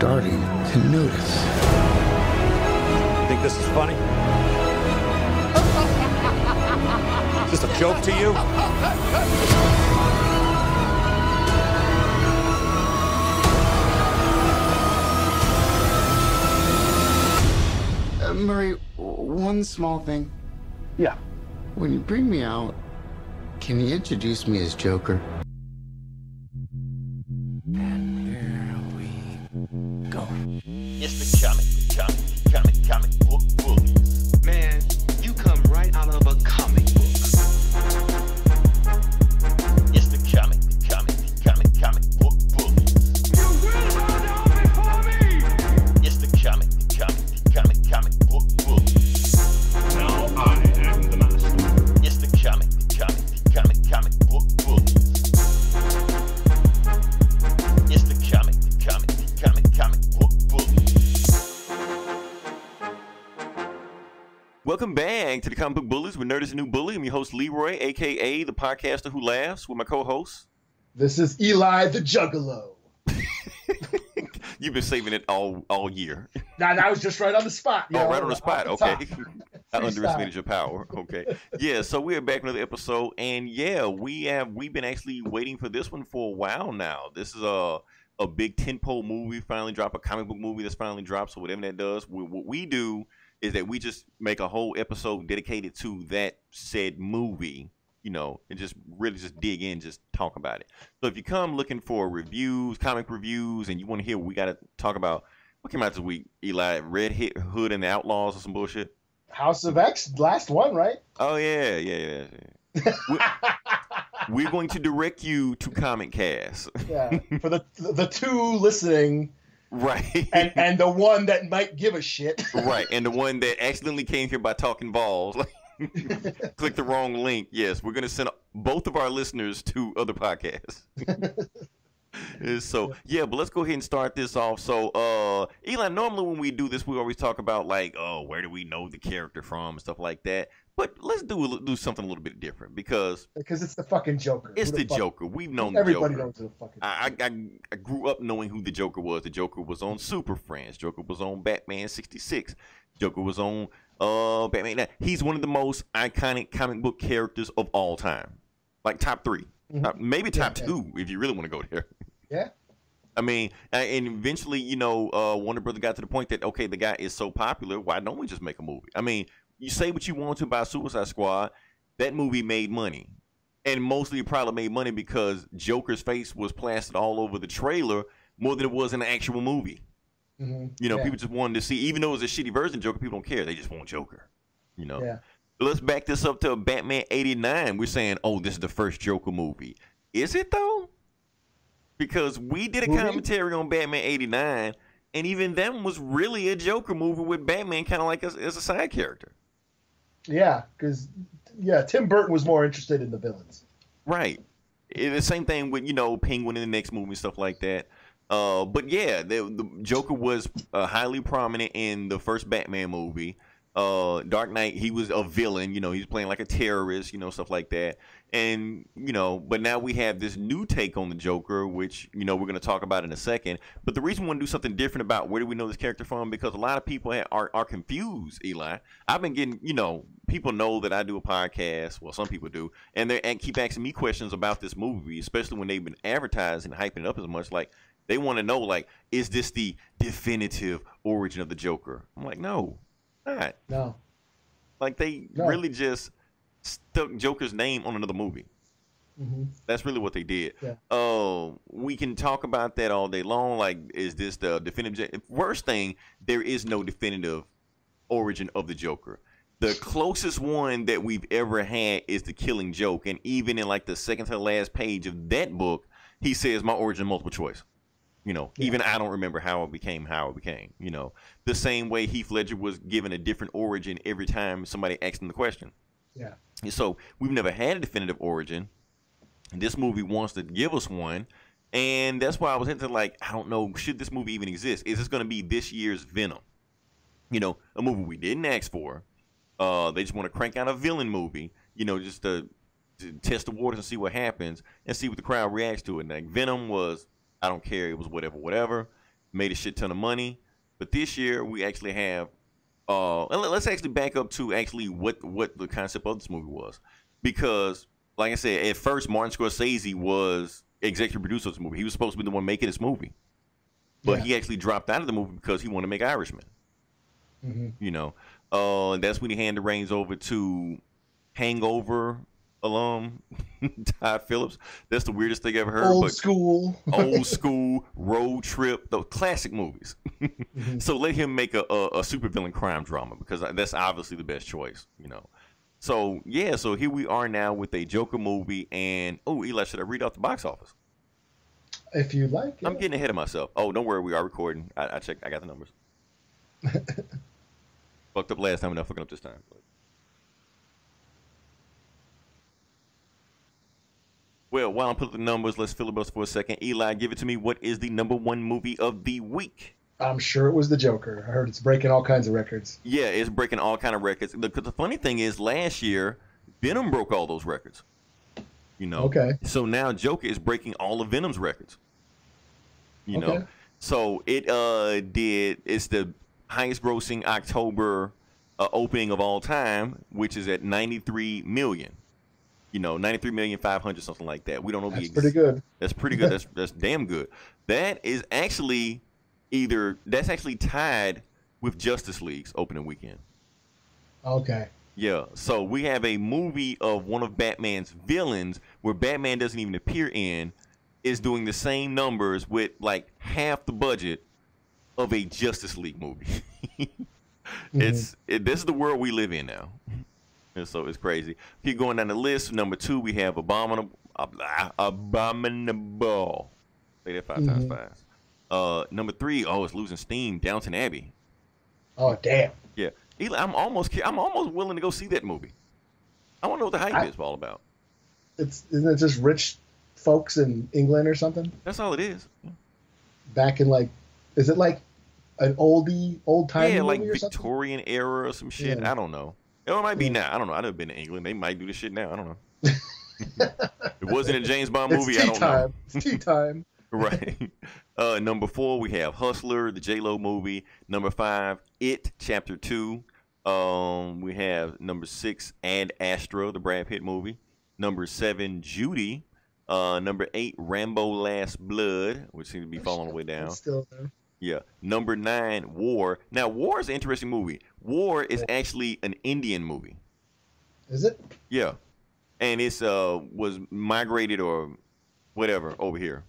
starting to notice. You think this is funny? Is this a joke to you? Murray, one small thing. Yeah. When you bring me out, can you introduce me as Joker? And here we go. It's the comic book bullies. Man, you come right out of a comic book. It's the comic book bullies. You will bow down before me! It's the comic book bullies. Now I am the master. It's the comic book bullies. It's the comic book bullies. Welcome back to the Comic Book Bullies with Nerd is a New Bully. I'm your host Leroy, aka the podcaster who laughs, with my co-host. This is Eli the Juggalo. You've been saving it all year. Now that was just right on the spot. Oh, right on the spot. Okay. I Freestyle. underestimated your power. Okay. Yeah, so we're back with another episode, and yeah, we've been actually waiting for this one for a while now. This is a big tentpole movie finally dropped, a comic book movie that's finally dropped. So whatever that does, what we do is that we just make a whole episode dedicated to that said movie, you know, and just really just dig in, just talk about it. So if you come looking for reviews, comic reviews, and you want to hear what we got to talk about, what came out this week, Eli? Red Hood and the Outlaws or some bullshit? House of X, last one, right? Oh, yeah. We're going to direct you to Comic Cast. Yeah, for the two listening, Right. and the one that might give a shit. Right, and the one that accidentally came here by talking balls. Click the wrong link. Yes, we're going to send both of our listeners to other podcasts. So, yeah, but let's go ahead and start this off. So, Eli, normally when we do this, we always talk about, like, oh, where do we know the character from and stuff like that. But let's do something a little bit different because it's the fucking Joker. it's Who the fuck- Joker. We've known the Everybody Joker. knows who the fucking. I grew up knowing who the Joker was. The Joker was on Super Friends. Joker was on Batman 66. Joker was on Batman. Now, he's one of the most iconic comic book characters of all time. Like top 3. Mhm. Maybe top 2 if you really want to go there. Yeah. I mean, and eventually, you know, Warner Brothers got to the point that, okay, the guy is so popular, why don't we just make a movie? I mean, you say what you want to about Suicide Squad, that movie made money. And mostly it probably made money because Joker's face was plastered all over the trailer more than it was in the actual movie. Mm-hmm. You know, Yeah. people just wanted to see, even though it was a shitty version of Joker, people don't care. They just want Joker, you know. Yeah. Let's back this up to Batman 89. We're saying, oh, this is the first Joker movie. Is it, though? Because we did a commentary on Batman 89, and even that was really a Joker movie with Batman kind of like as a side character. Yeah, because Tim Burton was more interested in the villains. Right. The same thing with, you know, Penguin in the next movie and stuff like that. But yeah, the Joker was highly prominent in the first Batman movie. Dark Knight, he was a villain, you know, he's playing like a terrorist, you know, stuff like that. And, you know, but now we have this new take on the Joker, which, you know, we're going to talk about in a second. But the reason we want to do something different about where do we know this character from, because a lot of people are confused, Eli. I've been getting, you know, people know that I do a podcast. Well, some people do. And they keep asking me questions about this movie, especially when they've been advertising and hyping it up as much. Like, they want to know, like, is this the definitive origin of the Joker? I'm like, no, not. No. Like, they really just stuck Joker's name on another movie. Mm-hmm. That's really what they did. Yeah. We can talk about that all day long. Like, is this the definitive? Worst thing, there is no definitive origin of the Joker. The closest one that we've ever had is the Killing Joke. And even in, like, the second to the last page of that book, he says, my origin multiple choice. You know, even I don't remember how it became, you know. The same way Heath Ledger was given a different origin every time somebody asked him the question. Yeah. So we've never had a definitive origin. This movie wants to give us one. And that's why I was into, like, I don't know, should this movie even exist? Is this going to be this year's Venom? You know, a movie we didn't ask for. They just want to crank out a villain movie, you know, just to test the waters and see what happens and see what the crowd reacts to it. And like, Venom was, I don't care, it was whatever. made a shit ton of money. But this year we actually have. Let's actually back up to actually what the concept of this movie was, because like I said, at first Martin Scorsese was executive producer of this movie. He was supposed to be the one making this movie, but he actually dropped out of the movie because he wanted to make Irishman. You know, that's when he handed the reins over to Hangover alum Todd Phillips. That's the weirdest thing I ever heard. Old school road trip, the classic movies. So let him make a supervillain crime drama, because that's obviously the best choice, you know. So yeah, so here we are now with a Joker movie, and Eli, should I read off the box office? If you like. I'm getting ahead of myself. Oh, don't worry, we are recording. I checked. I got the numbers. Fucked up last time, and I'm fucking up this time. Well, while I'm putting the numbers, let's filibuster for a second. Eli, give it to me. What is the #1 movie of the week? I'm sure it was the Joker. I heard it's breaking all kinds of records. Yeah, it's breaking all kinds of records. The funny thing is, last year, Venom broke all those records. You know. Okay. So now Joker is breaking all of Venom's records. You know. So it it's the highest grossing October opening of all time, which is at 93 million. You know, 93,500,000, something like that. We don't know. That's pretty good. That's pretty good. That's damn good. That is actually tied with Justice League's opening weekend. Okay. Yeah. So we have a movie of one of Batman's villains where Batman doesn't even appear in, is doing the same numbers with like half the budget of a Justice League movie. This is the world we live in now. And so it's crazy. Keep going down the list. Number 2, we have Abominable. Say that 5 times fast. Number 3, it's losing steam. Downton Abbey. Oh damn. Yeah, Eli, I'm almost willing to go see that movie. I want to know what the hype is all about. Isn't it just rich folks in England or something? That's all it is. Back in is it like an old time movie like or something? Victorian era or some shit. Yeah. I don't know. It might be now. I don't know. I've never been to England. They might do this shit now. I don't know. It wasn't a James Bond movie. I don't know. It's tea time. Right. Number 4, we have Hustler, the J-Lo movie. Number 5, It, Chapter 2. We have number 6, Ad Astra, the Brad Pitt movie. Number 7, Judy. Number 8, Rambo Last Blood, which seems to be falling all the way down. It's still there. Yeah. Number 9, War. Now, War is an interesting movie. War is actually an Indian movie. Is it? Yeah. And it's was migrated or whatever over here.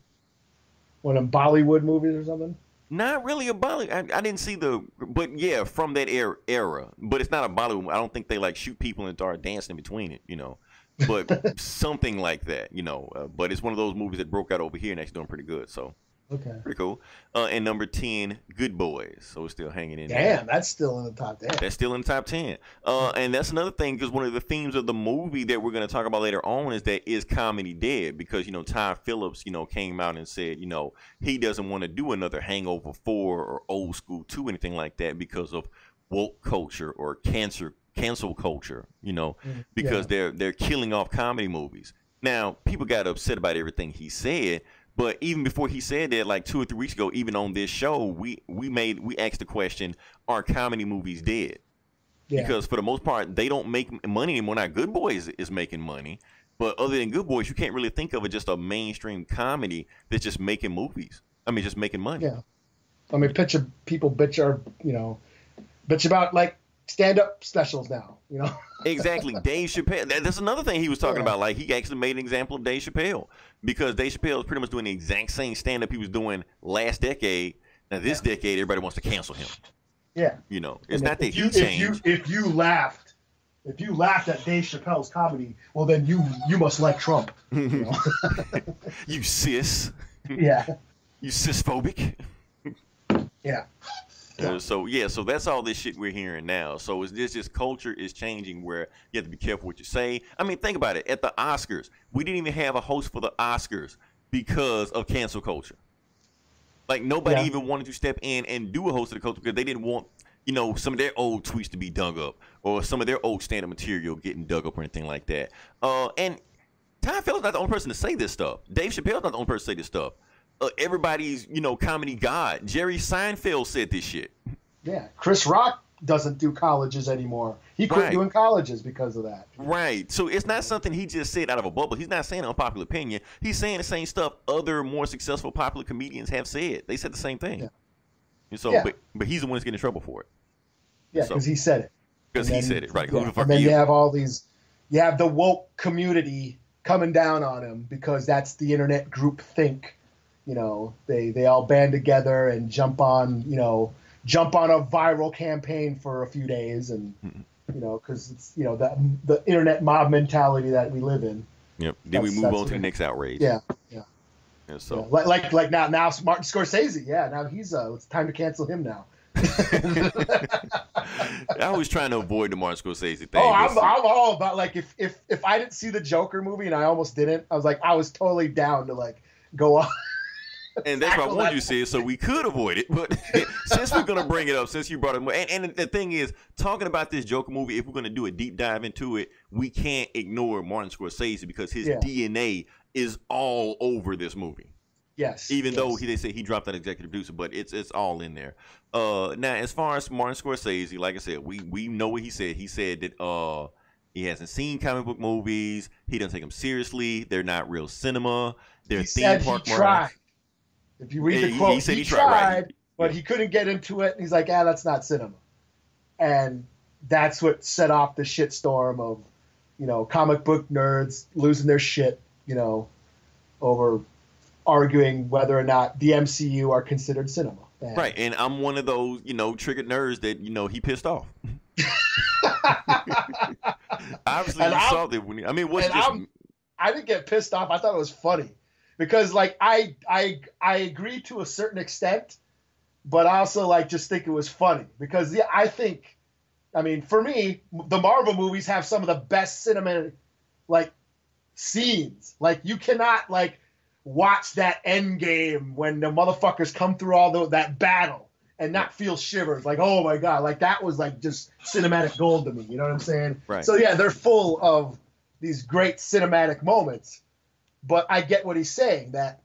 One of them Bollywood movies or something? Not really a Bollywood. I didn't see but yeah, from that era. But it's not a Bollywood. I don't think they like shoot people and start dancing in between it, you know. But something like that, you know. But it's one of those movies that broke out over here and actually doing pretty good. So okay, pretty cool. And number 10, Good Boys. So it's still hanging in. Damn, that's still in the top 10. That's still in the top 10. And that's another thing, because one of the themes of the movie that we're going to talk about later on is comedy dead? Because, you know, Todd Phillips, you know, came out and said, you know, he doesn't want to do another Hangover 4 or Old School 2, anything like that, because of woke culture or cancel culture, you know, because they're killing off comedy movies. Now, people got upset about everything he said, but even before he said that, like 2 or 3 weeks ago, even on this show, we asked the question, are comedy movies dead? Yeah. Because for the most part, they don't make money anymore. Now, Good Boys is making money, but other than Good Boys, you can't really think of it just a mainstream comedy that's just making movies. I mean, just making money. Yeah. I mean, people bitch about like stand-up specials now, you know. Exactly. Dave Chappelle. That's another thing he was talking about. Like, he actually made an example of Dave Chappelle, because Dave Chappelle is pretty much doing the exact same stand-up he was doing last decade. Now, this decade, everybody wants to cancel him. Yeah. You know, it's not that he changed. If you laughed at Dave Chappelle's comedy, well, then you must like Trump. You know? You cis. Yeah. You cisphobic. Yeah. So that's all this shit we're hearing now. So it's just culture is changing, where you have to be careful what you say. I mean, think about it. At the Oscars, we didn't even have a host for the Oscars because of cancel culture. Like, nobody even wanted to step in and do a host of the culture because they didn't want, you know, some of their old tweets to be dug up, or some of their old stand-up material getting dug up or anything like that. And Todd Phillips not the only person to say this stuff. Dave Chappelle's not the only person to say this stuff. everybody's, comedy god. Jerry Seinfeld said this shit. Yeah, Chris Rock doesn't do colleges anymore. He quit doing colleges because of that. Right. So it's not something he just said out of a bubble. He's not saying unpopular opinion. He's saying the same stuff other more successful popular comedians have said. They said the same thing. Yeah. And so, but he's the one that's getting in trouble for it. Yeah, because he said it. Because he said it, right? Yeah. Who the fuck and then you have all these, you have the woke community coming down on him because that's the internet group think. They all band together and jump on a viral campaign for a few days, and because it's the internet mob mentality that we live in. Yep. Then we move on to the next outrage. Yeah. And so like now Martin Scorsese. Yeah, now he's it's time to cancel him now. I was trying to avoid the Martin Scorsese thing. Oh, I'm all about if I didn't see the Joker movie and I almost didn't, I was totally down to go on. And that's why I wanted you to say it so we could avoid it. But since we're going to bring it up, since you brought it, and the thing is, talking about this Joker movie, if we're going to do a deep dive into it, we can't ignore Martin Scorsese because his DNA is all over this movie. Yes. Even though they say he dropped that executive producer, but it's all in there. Now, as far as Martin Scorsese, like I said, we know what he said. He said that he hasn't seen comic book movies. He doesn't take them seriously. They're not real cinema. They're theme park rides. If you read the quote, he said he tried, but he couldn't get into it. And he's like, that's not cinema. And that's what set off the shitstorm of, comic book nerds losing their shit, over arguing whether or not the MCU are considered cinema. And right. And I'm one of those, triggered nerds that, he pissed off. Obviously, you saw that when I didn't get pissed off. I thought it was funny. Because I agree to a certain extent, but I also just think it was funny because I think, for me, the Marvel movies have some of the best cinematic scenes. You cannot watch that end game when the motherfuckers come through all that battle and not feel shivers. Oh my God, that was just cinematic gold to me. You know what I'm saying? Right. So yeah, they're full of these great cinematic moments. But I get what he's saying, that,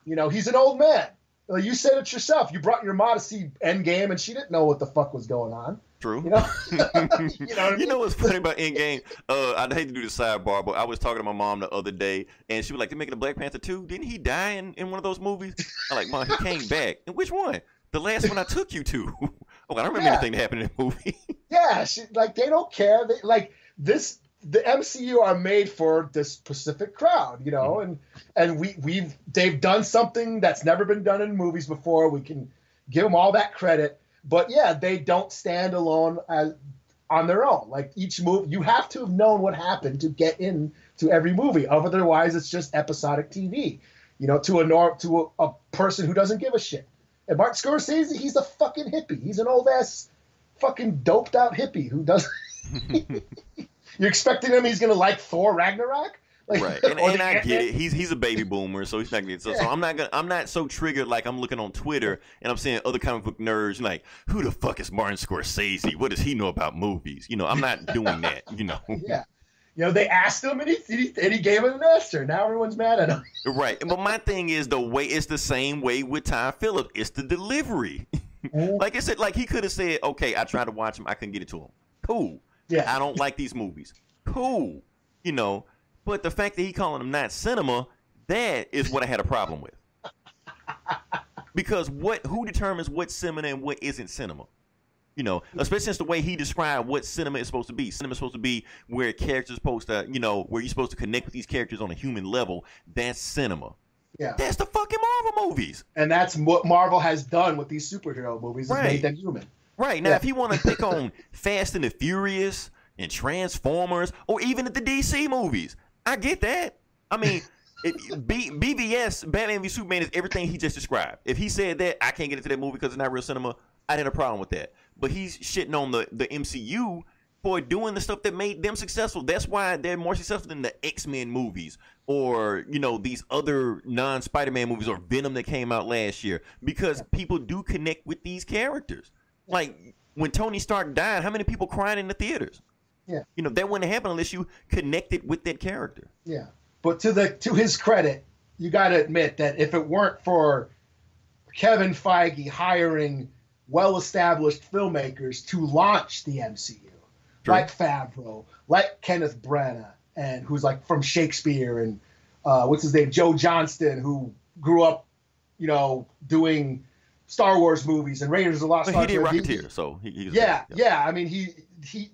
he's an old man. You said it yourself. You brought your mom to see Endgame, and she didn't know what the fuck was going on. True. You know what's funny about Endgame? I'd hate to do the sidebar, but I was talking to my mom the other day, and she was like, they're making a Black Panther 2? Didn't he die in one of those movies? I'm like, Mom, he came back. And which one? The last one I took you to. I don't remember anything that happened in that movie. Yeah, they don't care. The MCU are made for this specific crowd, and they've done something that's never been done in movies before. We can give them all that credit, but yeah, they don't stand alone on their own. Each movie, you have to have known what happened to get into every movie. Otherwise, it's just episodic TV, to a person who doesn't give a shit. And Martin Scorsese, he's a fucking hippie. He's an old ass, fucking doped out hippie who doesn't. You're expecting him? He's gonna like Thor Ragnarok, right? And I get it. He's a baby boomer, so he's not gonna. So I'm not so triggered. I'm looking on Twitter and I'm seeing other comic book nerds who the fuck is Martin Scorsese? What does he know about movies? I'm not doing that. Yeah. They asked him and he gave it an answer. Now everyone's mad at him. Right. But my thing is it's the same way with Todd Phillips. It's the delivery. Like I said, he could have said, okay, I tried to watch him, I couldn't get it to him. Cool. Yeah. I don't like these movies. Cool. But the fact that he calling them not cinema, that is what I had a problem with. Because who determines what's cinema and what isn't cinema? Especially since the way he described what cinema is supposed to be. Cinema is supposed to be where characters supposed to, where you're supposed to connect with these characters on a human level. That's cinema. Yeah. That's the fucking Marvel movies. And that's what Marvel has done with these superhero movies, is made them human. Right. Now, if you want to pick on Fast and the Furious and Transformers, or even the DC movies, I get that. BVS, Batman v Superman, is everything he just described. If he said that, I can't get into that movie because it's not real cinema, I had a problem with that. But he's shitting on the MCU for doing the stuff that made them successful. That's why they're more successful than the X-Men movies or, these other non-Spider-Man movies or Venom that came out last year, because people do connect with these characters. When Tony Stark died, how many people cried in the theaters? Yeah. That wouldn't happen unless you connected with that character. Yeah. But to his credit, you got to admit that if it weren't for Kevin Feige hiring well-established filmmakers to launch the MCU, like Favreau, like Kenneth Branagh, and who's like from Shakespeare, and what's his name, Joe Johnston, who grew up, doing Star Wars movies and Raiders of the Lost Ark. He did Rocketeer, so yeah. I mean,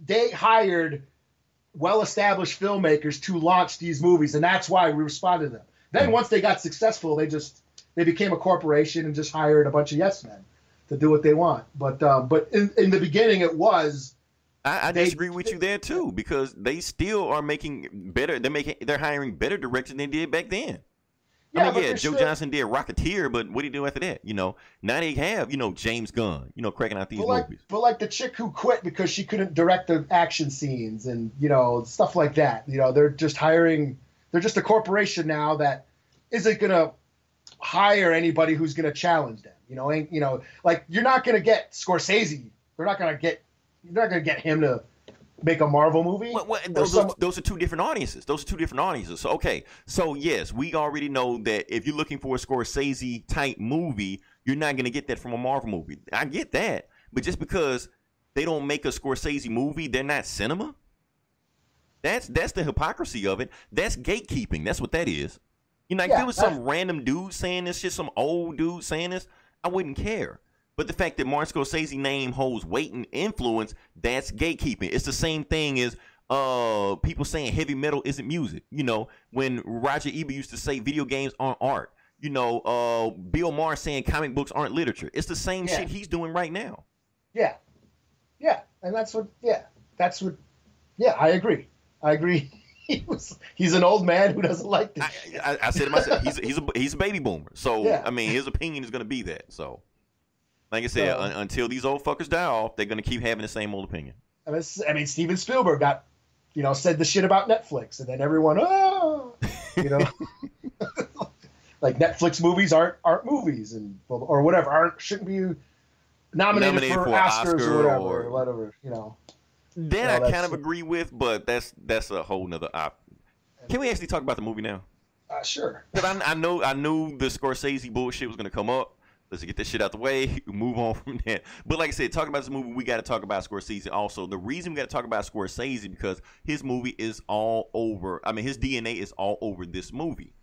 they hired well-established filmmakers to launch these movies, and that's why we responded to them. Then once they got successful, they became a corporation and just hired a bunch of yes men to do what they want. But in the beginning, it was. I disagree with you there too, because they still are making better. They're hiring better directors than they did back then. Yeah, Joe Johnson did Rocketeer, but what did he do after that? Now they have James Gunn, cracking out these movies. But like the chick who quit because she couldn't direct the action scenes and stuff like that. They're just hiring. They're just a corporation now that isn't gonna hire anybody who's gonna challenge them. Like you're not gonna get Scorsese. You're not gonna get him to make a Marvel movie. Those are two different audiences. So okay, so yes, we already know that if you're looking for a Scorsese type movie, you're not gonna get that from a Marvel movie. I get that, but just because they don't make a Scorsese movie, they're not cinema. That's the hypocrisy of it. That's gatekeeping. That's what that is. If there was some random dude saying this shit, some old dude saying this, I wouldn't care. But the fact that Martin Scorsese's name holds weight and influence, that's gatekeeping. It's the same thing as people saying heavy metal isn't music. When Roger Ebert used to say video games aren't art. Bill Maher saying comic books aren't literature. It's the same shit he's doing right now. Yeah. And that's what I agree. He's an old man who doesn't like this. I said it myself. He's a baby boomer. So I mean, his opinion is going to be that. So, like I said, until these old fuckers die off, they're going to keep having the same old opinion. I mean, Steven Spielberg got, said the shit about Netflix, and then everyone, like Netflix movies aren't movies, and or whatever, shouldn't be nominated for Oscars or whatever. That I kind of agree with, but that's a whole nother op. Can we actually talk about the movie now? Sure. Because I knew the Scorsese bullshit was going to come up. Let's get this shit out the way. Move on from that. But like I said, talking about this movie, we got to talk about Scorsese also. The reason we got to talk about Scorsese because his movie is all over. I mean, his DNA is all over this movie.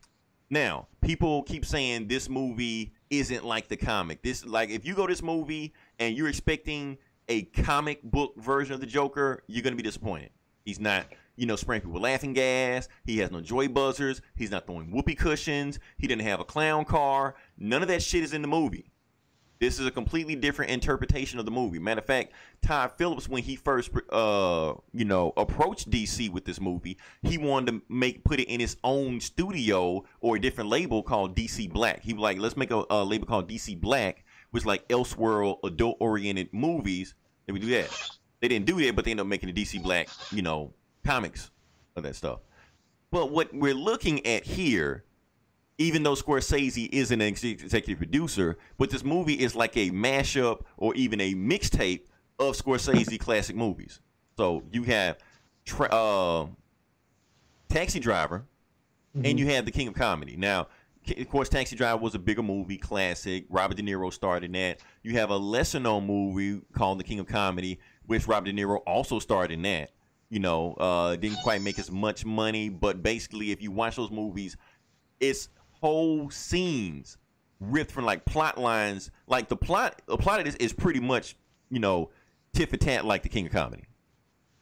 Now, people keep saying this movie isn't like the comic. If you go to this movie and you're expecting a comic book version of the Joker, you're going to be disappointed. He's not, spraying people with laughing gas. He has no joy buzzers. He's not throwing whoopee cushions. He didn't have a clown car. None of that shit is in the movie. This is a completely different interpretation of the movie. Matter of fact, Todd Phillips, when he first, approached DC with this movie, he wanted to put it in his own studio or a different label called DC Black. He was like, let's make a label called DC Black, which like Elseworld adult-oriented movies. They would do that. They didn't do that, but they ended up making the DC Black, comics of that stuff. But what we're looking at here, even though Scorsese is an executive producer, but this movie is like a mashup or even a mixtape of Scorsese classic movies. So you have Taxi Driver, and you have The King of Comedy. Now, of course, Taxi Driver was a bigger movie, classic. Robert De Niro starred in that. You have a lesser-known movie called The King of Comedy, which Robert De Niro also starred in that. Didn't quite make as much money, but basically, if you watch those movies, it's whole scenes ripped from like plot lines. Like the plot of this is pretty much, tit for tat like The King of Comedy.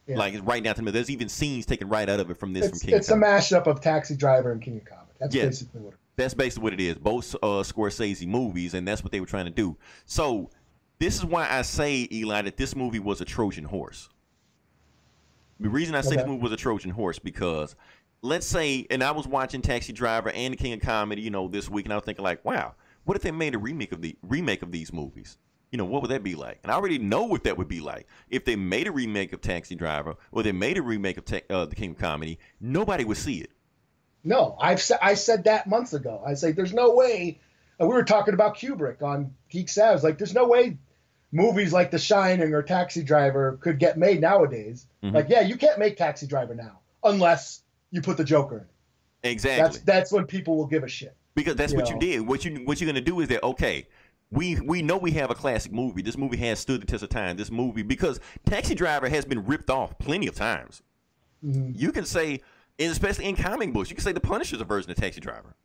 Yeah. Like it's right down to the middle. There's even scenes taken right out of it from King of Comedy. It's a mashup of Taxi Driver and King of Comedy. That's basically what it is. That's basically what it is. Both Scorsese movies, and that's what they were trying to do. So this is why I say, Eli, that this movie was a Trojan horse. The reason I say this movie was a Trojan horse because let's say, and I was watching Taxi Driver and The King of Comedy, this week, and I was thinking like, wow, what if they made a remake of these movies? What would that be like? And I already know what that would be like. If they made a remake of Taxi Driver or they made a remake of The King of Comedy, nobody would see it. No, I said that months ago. I say there's no way. We were talking about Kubrick on Geek Savs. Like, there's no way movies like The Shining or Taxi Driver could get made nowadays. Mm-hmm. Like, you can't make Taxi Driver now unless you put the Joker in it. Exactly. That's when people will give a shit. Because that's what you did. What you're gonna do is that, okay, we know we have a classic movie. This movie has stood the test of time. This movie, because Taxi Driver has been ripped off plenty of times. Mm-hmm. You can say, and especially in comic books, you can say The Punisher's a version of Taxi Driver.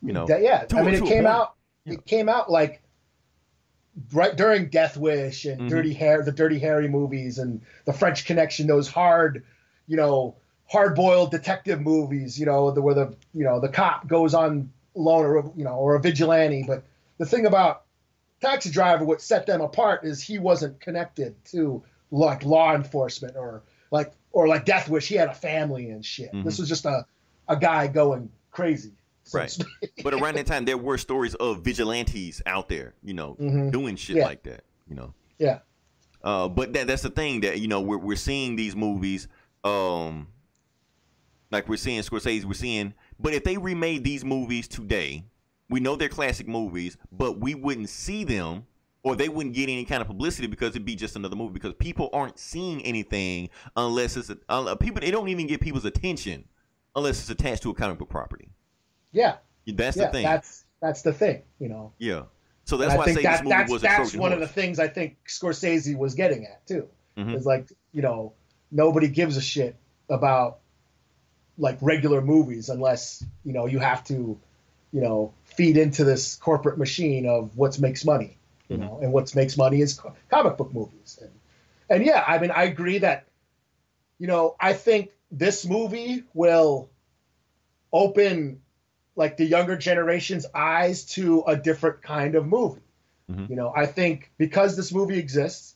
You know, yeah. I mean, it came out. It came out like right during Death Wish and the Dirty Harry movies and the French Connection. Those hard boiled detective movies. Where the cop goes on loan or a vigilante. But the thing about Taxi Driver, what set them apart is he wasn't connected to like law enforcement or like Death Wish. He had a family and shit. Mm-hmm. This was just a guy going crazy. Right. But around that time, there were stories of vigilantes out there, doing shit like that, Yeah. But that's the thing that, we're seeing these movies, like we're seeing Scorsese, but if they remade these movies today, we know they're classic movies, but we wouldn't see them or they wouldn't get any kind of publicity because it'd be just another movie, because people aren't seeing anything unless it don't even get people's attention unless it's attached to a comic book property. Yeah, that's the thing. That's the thing, Yeah, so that's why I say this movie was a Trojan horse. That's one of the things I think Scorsese was getting at too. Mm-hmm. It's like nobody gives a shit about like regular movies unless you have to feed into this corporate machine of what makes money, and what makes money is comic book movies. And yeah, I mean, I agree that I think this movie will open like the younger generation's eyes to a different kind of movie. Mm-hmm. I think because this movie exists,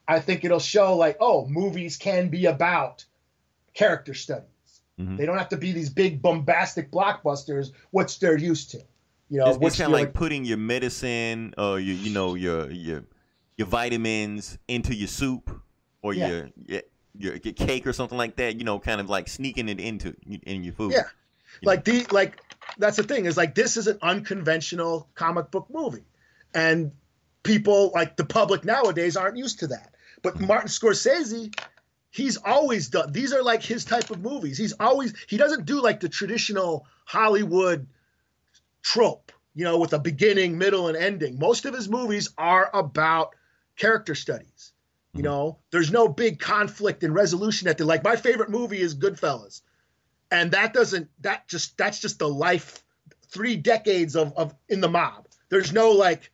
I think it'll show like, oh, movies can be about character studies. Mm-hmm. They don't have to be these big bombastic blockbusters, which they're used to. It's kind of like putting your medicine, your vitamins into your soup or your cake or something like that. Kind of like sneaking it in your food. Yeah, that's the thing is like this is an unconventional comic book movie, and people like the public nowadays aren't used to that. But Martin Scorsese, he's always done. These are like his type of movies. He doesn't do like the traditional Hollywood trope, with a beginning, middle, and ending. Most of his movies are about character studies. There's no big conflict and resolution at the like. My favorite movie is Goodfellas. And that's just the life, 3 decades of in the mob. There's no like,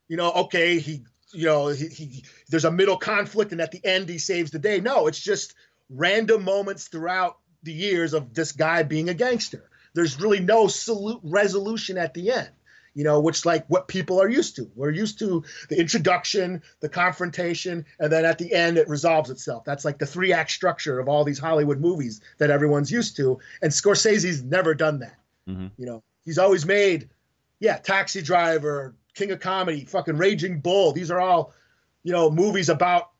okay, he there's a middle conflict and at the end he saves the day. No, it's just random moments throughout the years of this guy being a gangster. There's really no resolution at the end, which like what people are used to. We're used to the introduction, the confrontation, and then at the end it resolves itself. That's like the 3-act structure of all these Hollywood movies that everyone's used to. And Scorsese's never done that. Mm-hmm. He's always made, Taxi Driver, King of Comedy, fucking Raging Bull. These are all, movies about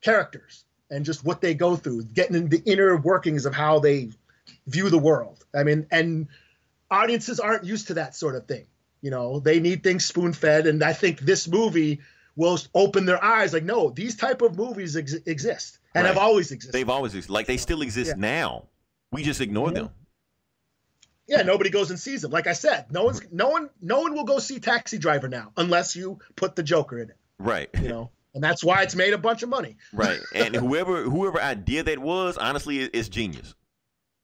characters and just what they go through, getting into the inner workings of how they view the world. I mean, and audiences aren't used to that sort of thing. They need things spoon-fed, and I think this movie will open their eyes. Like, no, these type of movies exist and have always existed. They've always existed. Like, they still exist now. We just ignore them. Yeah, nobody goes and sees them. Like I said, no one will go see Taxi Driver now unless you put the Joker in it. Right. And that's why it's made a bunch of money. Right. And whoever idea that was, honestly, is genius.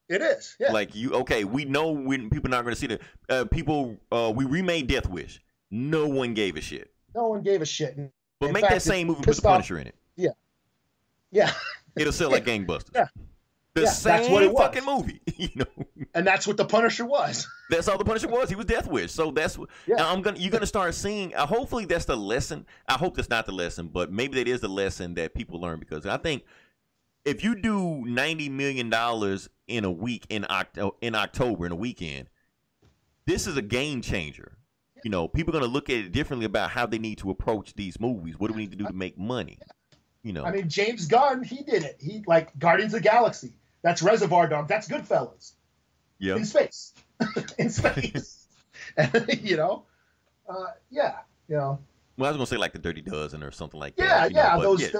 It is, yeah. Like we know when people are not going to see the we remade Death Wish. No one gave a shit. No one gave a shit. But make that same movie and put the Punisher in it. Yeah. Yeah. It'll sell like gangbusters. Yeah. The same that's what it was. fucking movie. And that's what the Punisher was. That's all the Punisher was. He was Death Wish. So that's you're gonna start seeing. Hopefully that's the lesson. I hope that's not the lesson, but maybe that is the lesson that people learn, because I think if you do $90 million in a week in October in a weekend, this is a game changer. People are gonna look at it differently about how they need to approach these movies. What do we need to do to make money? I mean, James Gunn, he did it. He like Guardians of the Galaxy. That's Reservoir Dogs. That's Goodfellas. Yeah. In space. In space. And, Well, I was gonna say like the Dirty Dozen or something like Yeah, that. yeah, But those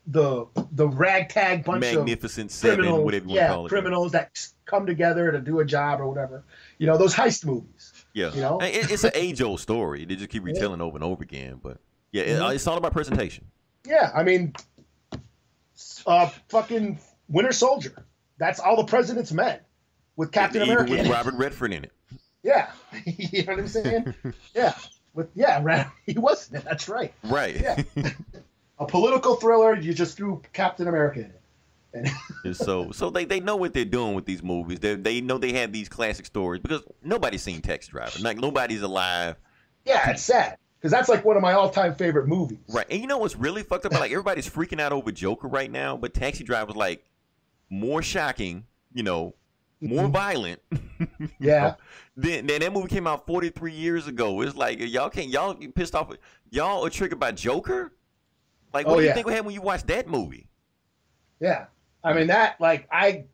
the ragtag bunch Magnificent of Seven, criminals, whatever you want to call it. criminals that come together to do a job or whatever. You know, those heist movies. Yeah, you know, it's an age-old story. They just keep retelling over and over again. But yeah, it's all about presentation. Yeah, I mean, fucking Winter Soldier. That's all the president's men with Captain America. Even with Robert Redford in it. Yeah, you know what I'm saying? Yeah, he was. That's right. Right. Yeah, a political thriller. You just threw Captain America in it. And so they know what they're doing with these movies. They know they have these classic stories because nobody's seen Taxi Driver. Like nobody's alive. Yeah, it's sad because that's like one of my all-time favorite movies. Right, and you know what's really fucked up? Like everybody's freaking out over Joker right now, but Taxi Driver's like more shocking. More violent. Yeah. Then that movie came out 43 years ago. It's like y'all pissed off. Y'all are triggered by Joker. Like what do you think would happen when you watch that movie? Yeah. I mean, that, like, I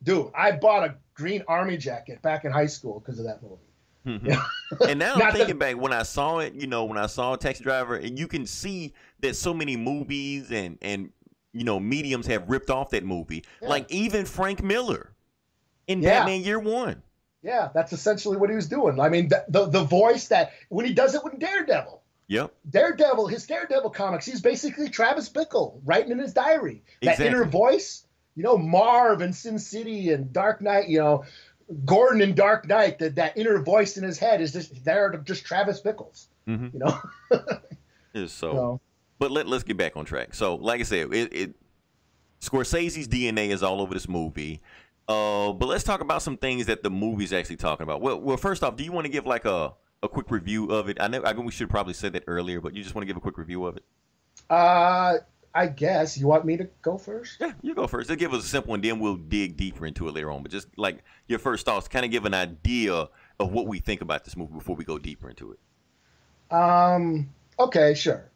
bought a Green Army jacket back in high school because of that movie. Mm-hmm. Yeah. And now I'm thinking back when I saw it, when I saw Taxi Driver, and you can see that so many movies and mediums have ripped off that movie. Yeah. Like even Frank Miller in Batman Year One. Yeah, that's essentially what he was doing. I mean, the voice that when he does it with Daredevil. Yep. His Daredevil comics, he's basically Travis Bickle writing in his diary. That inner voice, Marv and Sin City and Dark Knight, Gordon in Dark Knight, that inner voice in his head is just Travis Bickle's. Mm-hmm. So. But let's get back on track. So, like I said, Scorsese's DNA is all over this movie. But let's talk about some things that the movie's actually talking about. Well, first off, do you want to give like a quick review of it? I know we should probably said that earlier, but you just want to give a quick review of it? I guess. You want me to go first? Yeah, you go first. They'll give us a simple, and then we'll dig deeper into it later on. But just like your first thoughts, kind of give an idea of what we think about this movie before we go deeper into it. Okay, sure.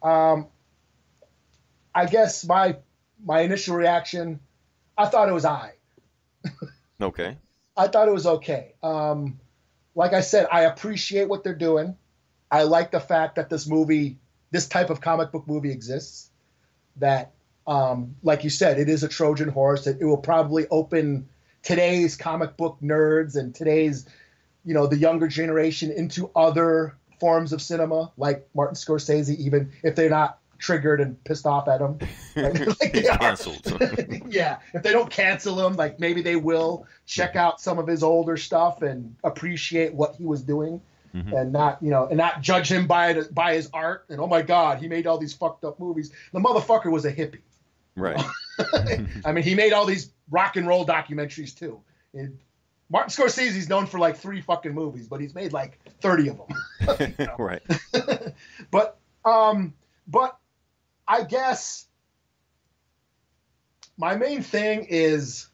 I guess my initial reaction, I thought it was Okay. I thought it was okay. Like I said, I appreciate what they're doing. I like the fact that this type of comic book movie exists. That, like you said, it is a Trojan horse. It will probably open today's comic book nerds and today's, the younger generation into other forms of cinema, like Martin Scorsese, even if they're not triggered and pissed off at him. Like they canceled. Yeah, if they don't cancel him, like maybe they will check out some of his older stuff and appreciate what he was doing, and not judge him by his art. And oh my God, he made all these fucked up movies. The motherfucker was a hippie, right? I mean, he made all these rock and roll documentaries too. Martin Scorsese's known for like 3 fucking movies, but he's made like 30 of them. Right. But I guess my main thing is,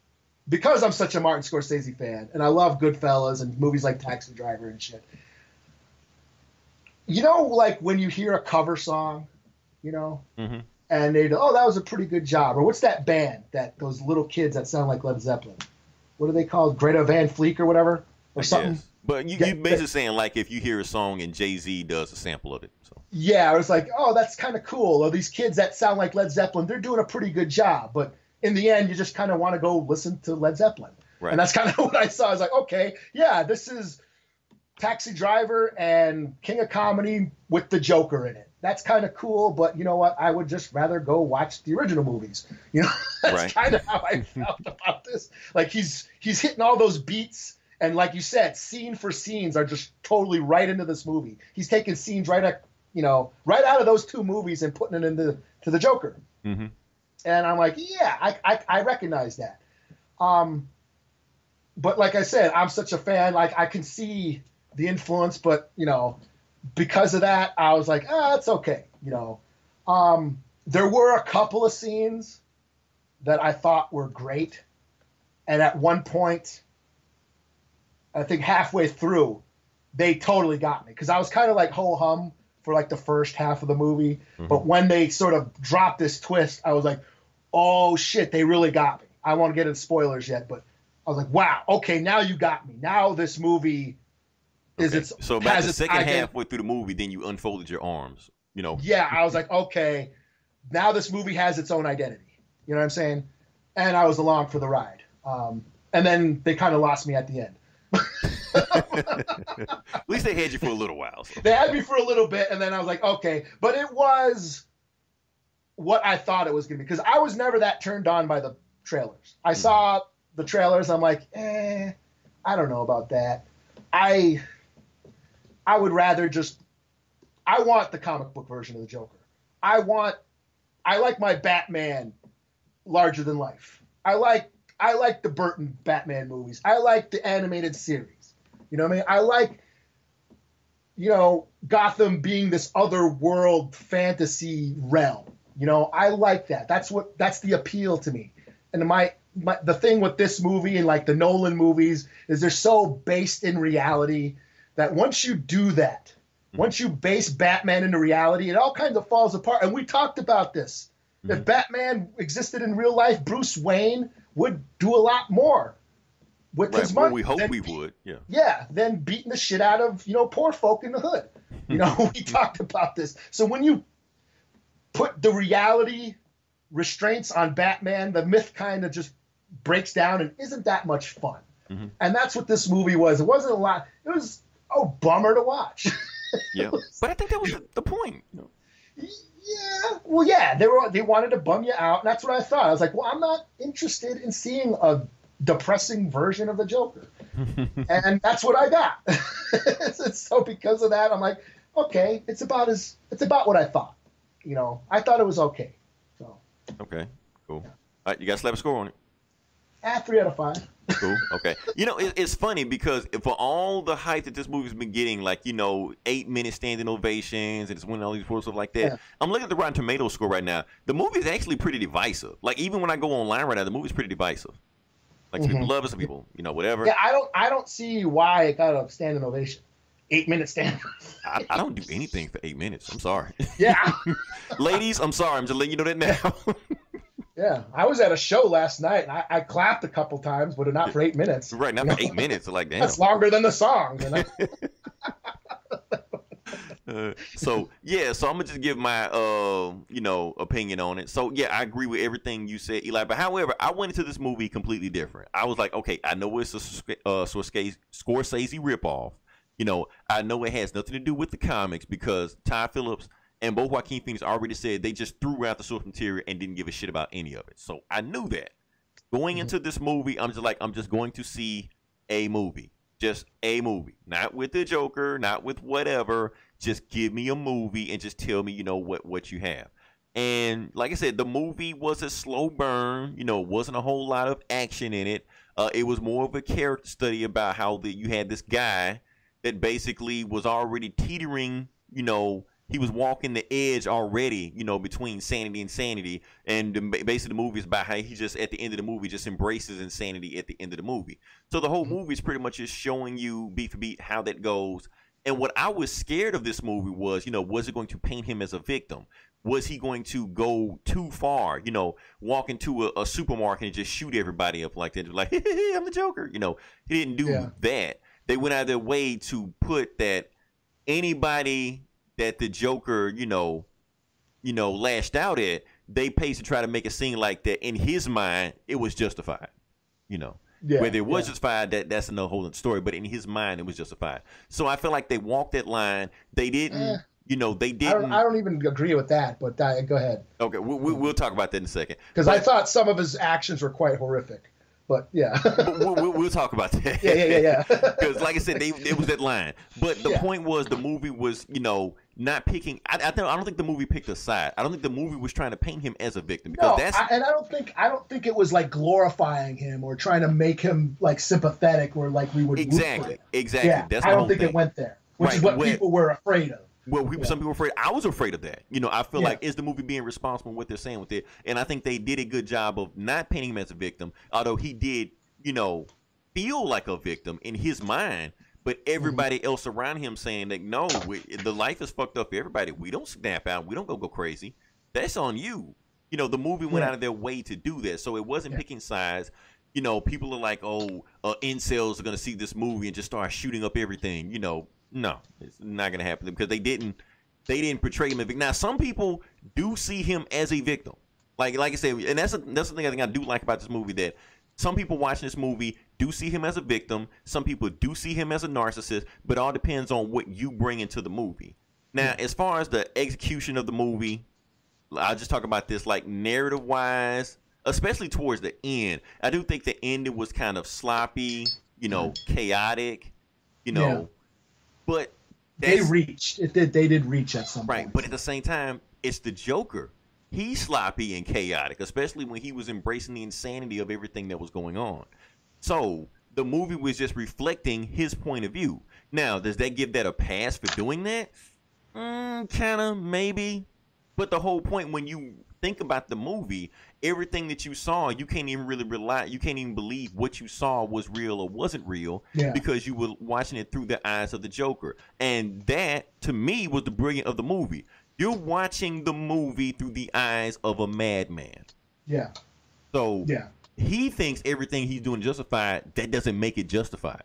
because I'm such a Martin Scorsese fan and I love Goodfellas and movies like Taxi Driver and shit. Like when you hear a cover song, and they go, oh, that was a pretty good job. Or what's that band those little kids that sound like Led Zeppelin? What are they called? Greta Van Fleet or whatever? Or something? Yes. But you basically saying like if you hear a song and Jay-Z does a sample of it. So. Yeah, I was like, oh, that's kind of cool. Or these kids that sound like Led Zeppelin, they're doing a pretty good job. But in the end, you just kind of want to go listen to Led Zeppelin. Right. And that's kind of what I saw. I was like, okay, yeah, this is Taxi Driver and King of Comedy with the Joker in it. That's kind of cool, but you know what? I would just rather go watch the original movies. That's kind of how I felt about this. Like he's hitting all those beats. And like you said, scene for scenes are just totally right into this movie. He's taking scenes right out of those 2 movies and putting it into the Joker. Mm-hmm. And I'm like, yeah, I recognize that. But like I said, I'm such a fan. Like I can see the influence, but because of that, I was like, it's okay. There were a couple of scenes that I thought were great, and at one point, I think halfway through, they totally got me because I was kind of like ho hum for like the first half of the movie, but when they sort of dropped this twist, I was like, oh shit, they really got me. I won't get into spoilers yet, but I was like, wow, okay, now you got me. Now this movie Is Okay. it's So about has the its second ident- halfway through the movie, then you unfolded your arms. You know. Yeah, I was like, okay, now this movie has its own identity. You know what I'm saying? And I was along for the ride. And then they kind of lost me at the end. At least they had you for a little while. So. They had me for a little bit, and then I was like, okay. But it was what I thought it was going to be, because I was never that turned on by the trailers. I saw the trailers. I'm like, I don't know about that. I would rather just. I want the comic book version of the Joker. I like my Batman larger than life. I like the Burton Batman movies. I like the animated series. You know what I mean? I like, Gotham being this other world fantasy realm. I like that. That's the appeal to me. And the thing with this movie and like the Nolan movies is they're so based in reality that once you do that, once you base Batman into reality, it all kind of falls apart. And we talked about this. If Batman existed in real life, Bruce Wayne would do a lot more with his money. Well, we hope we would. Yeah. Yeah, than beating the shit out of, poor folk in the hood. We talked about this. So when you put the reality restraints on Batman, the myth kind of just breaks down and isn't that much fun. Mm-hmm. And that's what this movie was. It wasn't a lot. It was a bummer to watch. Yeah. But I think that was the point. Yeah. Well, yeah, they wanted to bum you out, and that's what I thought. I was like, well, I'm not interested in seeing a depressing version of the Joker. And that's what I got. So because of that, I'm like, okay, it's about what I thought. I thought it was okay. So Okay. Cool. All right, you got to slap a score on it. 3 out of 5. Cool. Okay. It's funny because for all the hype that this movie's been getting, 8-minute standing ovations and it's winning all these awards, stuff like that. Yeah. I'm looking at the Rotten Tomatoes score right now. The movie is actually pretty divisive. Even when I go online right now, the movie's pretty divisive. Some people love it, some people, whatever. Yeah, I don't see why it got a standing ovation. 8-minute standing. I don't do anything for 8 minutes. I'm sorry. Yeah. Ladies, I'm sorry. I'm just letting you know that now. Yeah, I was at a show last night, and I clapped a couple times, but not for 8 minutes. Right, not for 8 minutes. Damn. That's longer than the song. So I'm gonna just give my opinion on it. So yeah, I agree with everything you said, Eli. But however, I went into this movie completely different. I was like, okay, I know it's a Scorsese ripoff. I know it has nothing to do with the comics because Todd Phillips and both Joaquin Phoenix already said they just threw out the source material and didn't give a shit about any of it. So I knew that. Going into this movie, I'm just going to see a movie. Just a movie. Not with the Joker, not with whatever. Just give me a movie and just tell me, what you have. And like I said, the movie was a slow burn. Wasn't a whole lot of action in it. It was more of a character study about how you had this guy that basically was already teetering, he was walking the edge already, between sanity and insanity. And basically the movie is about how he just, at the end of the movie, just embraces insanity at the end of the movie. So the whole movie is pretty much just showing you beat for beat how that goes. And what I was scared of this movie was, was it going to paint him as a victim? Was he going to go too far, walk into a supermarket and just shoot everybody up like that? Hey, I'm the Joker. He didn't do that. They went out of their way to put that anybody that the Joker, lashed out at, they paid to try to make it seem like that in his mind, it was justified, Whether it was justified, that's another whole story, but in his mind, it was justified. So I feel like they walked that line. They didn't, they didn't. I don't even agree with that, but go ahead. Okay, we'll talk about that in a second. Because I thought some of his actions were quite horrific. But yeah, we'll talk about that. Yeah. Because like I said, it was that line. But the point was, the movie was, not picking. I don't think the movie picked a side. I don't think the movie was trying to paint him as a victim because I don't think it was glorifying him or trying to make him sympathetic or we would exactly. Yeah, that's I don't think it went there, which is what people were afraid of. Well, some people were afraid. I was afraid of that. I feel like, is the movie being responsible for what they're saying with it? And I think they did a good job of not painting him as a victim, although he did, feel like a victim in his mind. But everybody else around him saying that, no, the life is fucked up for everybody. We don't snap out. We don't go crazy. That's on you. The movie went out of their way to do that. So it wasn't picking sides. people are like, oh, incels are gonna see this movie and just start shooting up everything. No, it's not gonna happen because they didn't portray him as a victim. Now, some people do see him as a victim. Like I said, and that's the thing I think I do like about this movie, that some people watching this movie do see him as a victim. Some people do see him as a narcissist, but it all depends on what you bring into the movie. Now, as far as the execution of the movie, I'll just talk about this, like, narrative-wise, especially towards the end. I do think the ending was kind of sloppy, chaotic, but they did reach at some point. Right, but at the same time, it's the Joker. He's sloppy and chaotic, especially when he was embracing the insanity of everything that was going on. So the movie was just reflecting his point of view. Now, does that give that a pass for doing that? Kind of, maybe. But the whole point, when you think about the movie, everything that you saw, you can't even believe what you saw was real or wasn't real, because you were watching it through the eyes of the Joker. And that, to me, was the brilliance of the movie. You're watching the movie through the eyes of a madman. Yeah. So he thinks everything he's doing justified. That doesn't make it justified.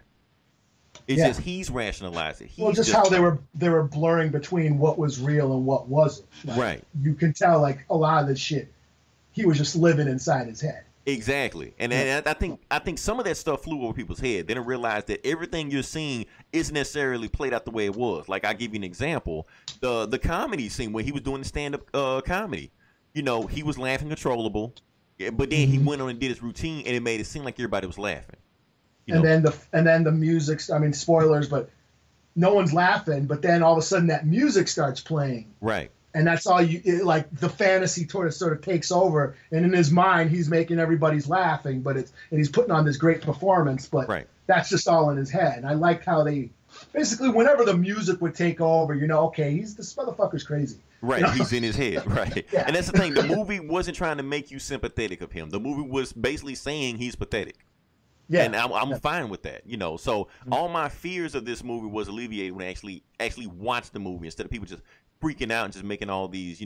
It's just he's rationalizing. Just how they were blurring between what was real and what wasn't. Like, right. You can tell, like, a lot of this shit, he was just living inside his head. Exactly. And I think some of that stuff flew over people's head. They didn't realize that everything you're seeing isn't necessarily played out the way it was. Like, I'll give you an example. The comedy scene when he was doing the stand-up comedy. He was laughing controllable, but then he went on and did his routine, and it made it seem like everybody was laughing. And then the music, I mean, spoilers, but no one's laughing, but then all of a sudden that music starts playing. Right. And that's all like the fantasy sort of takes over, and in his mind he's making everybody's laughing, and he's putting on this great performance, but that's just all in his head. And I like how they basically, whenever the music would take over, okay, this motherfucker's crazy. Right, he's in his head, right. Yeah. And that's the thing, the movie wasn't trying to make you sympathetic of him. The movie was basically saying he's pathetic. Yeah, and I'm fine with that, So all my fears of this movie was alleviated when I actually watched the movie, instead of people just freaking out and just making all these,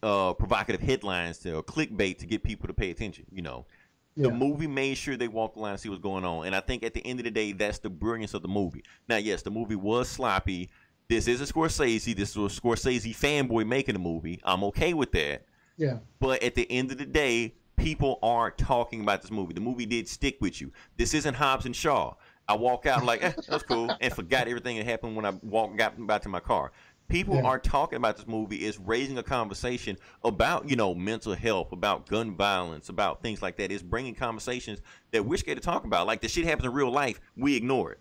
provocative headlines or clickbait to get people to pay attention. The movie made sure they walked the line and see what's going on, and I think at the end of the day, that's the brilliance of the movie. Now, yes, the movie was sloppy. This is a Scorsese. This was a Scorsese fanboy making a movie. I'm okay with that. Yeah. But at the end of the day, people are talking about this movie. The movie did stick with you. This isn't Hobbs and Shaw. I walk out like, that's cool, and forgot everything that happened when I got back to my car. People are talking about this movie. It's raising a conversation about, mental health, about gun violence, about things like that. It's bringing conversations that we're scared to talk about. Like, the shit happens in real life, we ignore it.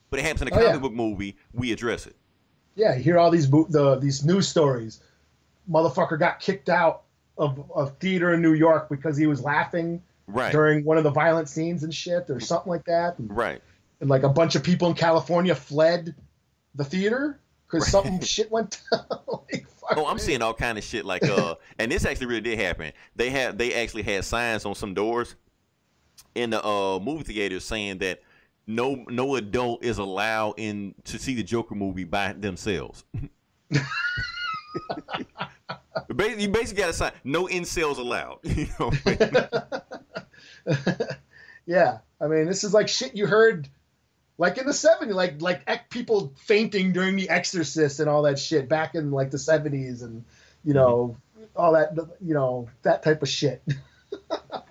But it happens in a comic book movie, we address it. Yeah, you hear all these news stories. Motherfucker got kicked out of a theater in New York because he was laughing during one of the violent scenes and shit, or something like that. And like a bunch of people in California fled the theater because something shit went down. I'm seeing all kind of shit like and this actually really did happen. They actually had signs on some doors in the movie theater saying that no adult is allowed in to see the Joker movie by themselves. You basically got a sign, no incels allowed. Yeah, I mean, this is like shit you heard like in the 70s, like people fainting during The Exorcist and all that shit back in like the 70s, and all that, that type of shit.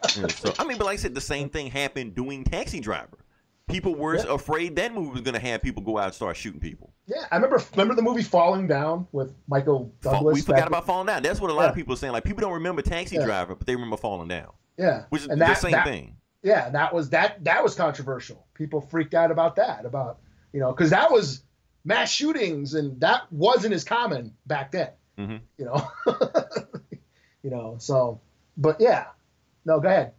So I mean, but like I said, the same thing happened doing Taxi Driver. People were afraid that movie was going to have people go out and start shooting people. Yeah, I remember the movie Falling Down with Michael Douglas. We forgot about Falling Down. That's what a lot of people are saying. Like, people don't remember Taxi Driver, but they remember Falling Down. Yeah, which is the same thing. Yeah, that was controversial. People freaked out about that, because that was mass shootings, and that wasn't as common back then. So, but yeah, no, go ahead.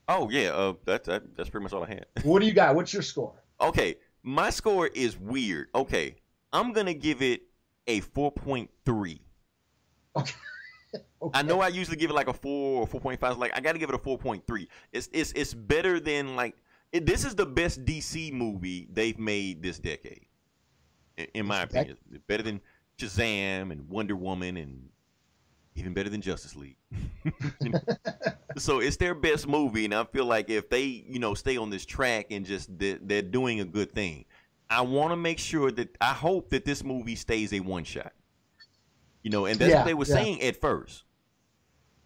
Oh yeah, that's pretty much all I had. What do you got? What's your score? Okay, my score is weird. Okay, I'm gonna give it a 4.3. Okay. I know I usually give it like a 4 or 4.5. Like, I got to give it a 4.3. It's better than this is the best DC movie they've made this decade, in my opinion. Better than Shazam and Wonder Woman and even better than Justice League. So it's their best movie, and I feel like if they, stay on this track and just they're doing a good thing. I want to make sure that I hope that this movie stays a one shot. And that's what they were saying at first.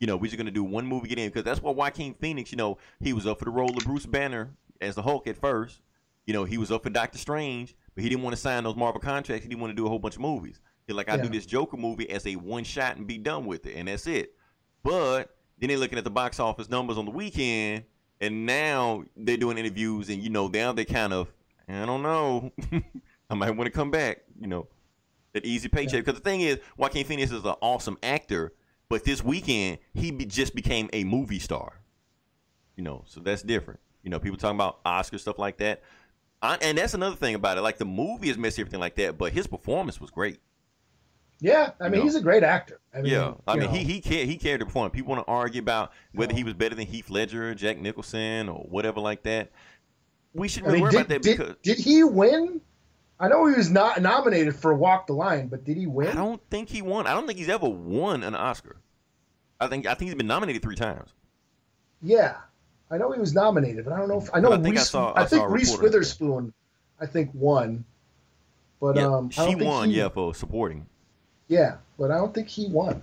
We're just gonna do one movie, get in, because that's what Joaquin Phoenix. He was up for the role of Bruce Banner as the Hulk at first. He was up for Doctor Strange, but he didn't want to sign those Marvel contracts. He didn't want to do a whole bunch of movies. He's like, I do this Joker movie as a one shot and be done with it, and that's it. But then they're looking at the box office numbers on the weekend, and now they're doing interviews, and now they're kind of, I don't know, I might want to come back. That easy paycheck. Because the thing is, Joaquin Phoenix is an awesome actor, but this weekend he just became a movie star. So that's different. People talking about Oscar stuff like that. And that's another thing about it. Like, the movie is messy, everything like that, but his performance was great. Yeah, I mean, he's a great actor. He cared to perform. People want to argue about whether he was better than Heath Ledger, Jack Nicholson, or whatever like that. We shouldn't worry about that because did he win? I know he was not nominated for Walk the Line, but did he win? I don't think he won. I don't think he's ever won an Oscar. I think he's been nominated 3 times. Yeah, I know he was nominated, but I don't know if I think Reese Witherspoon, won. But she won. For supporting. Yeah, but I don't think he won.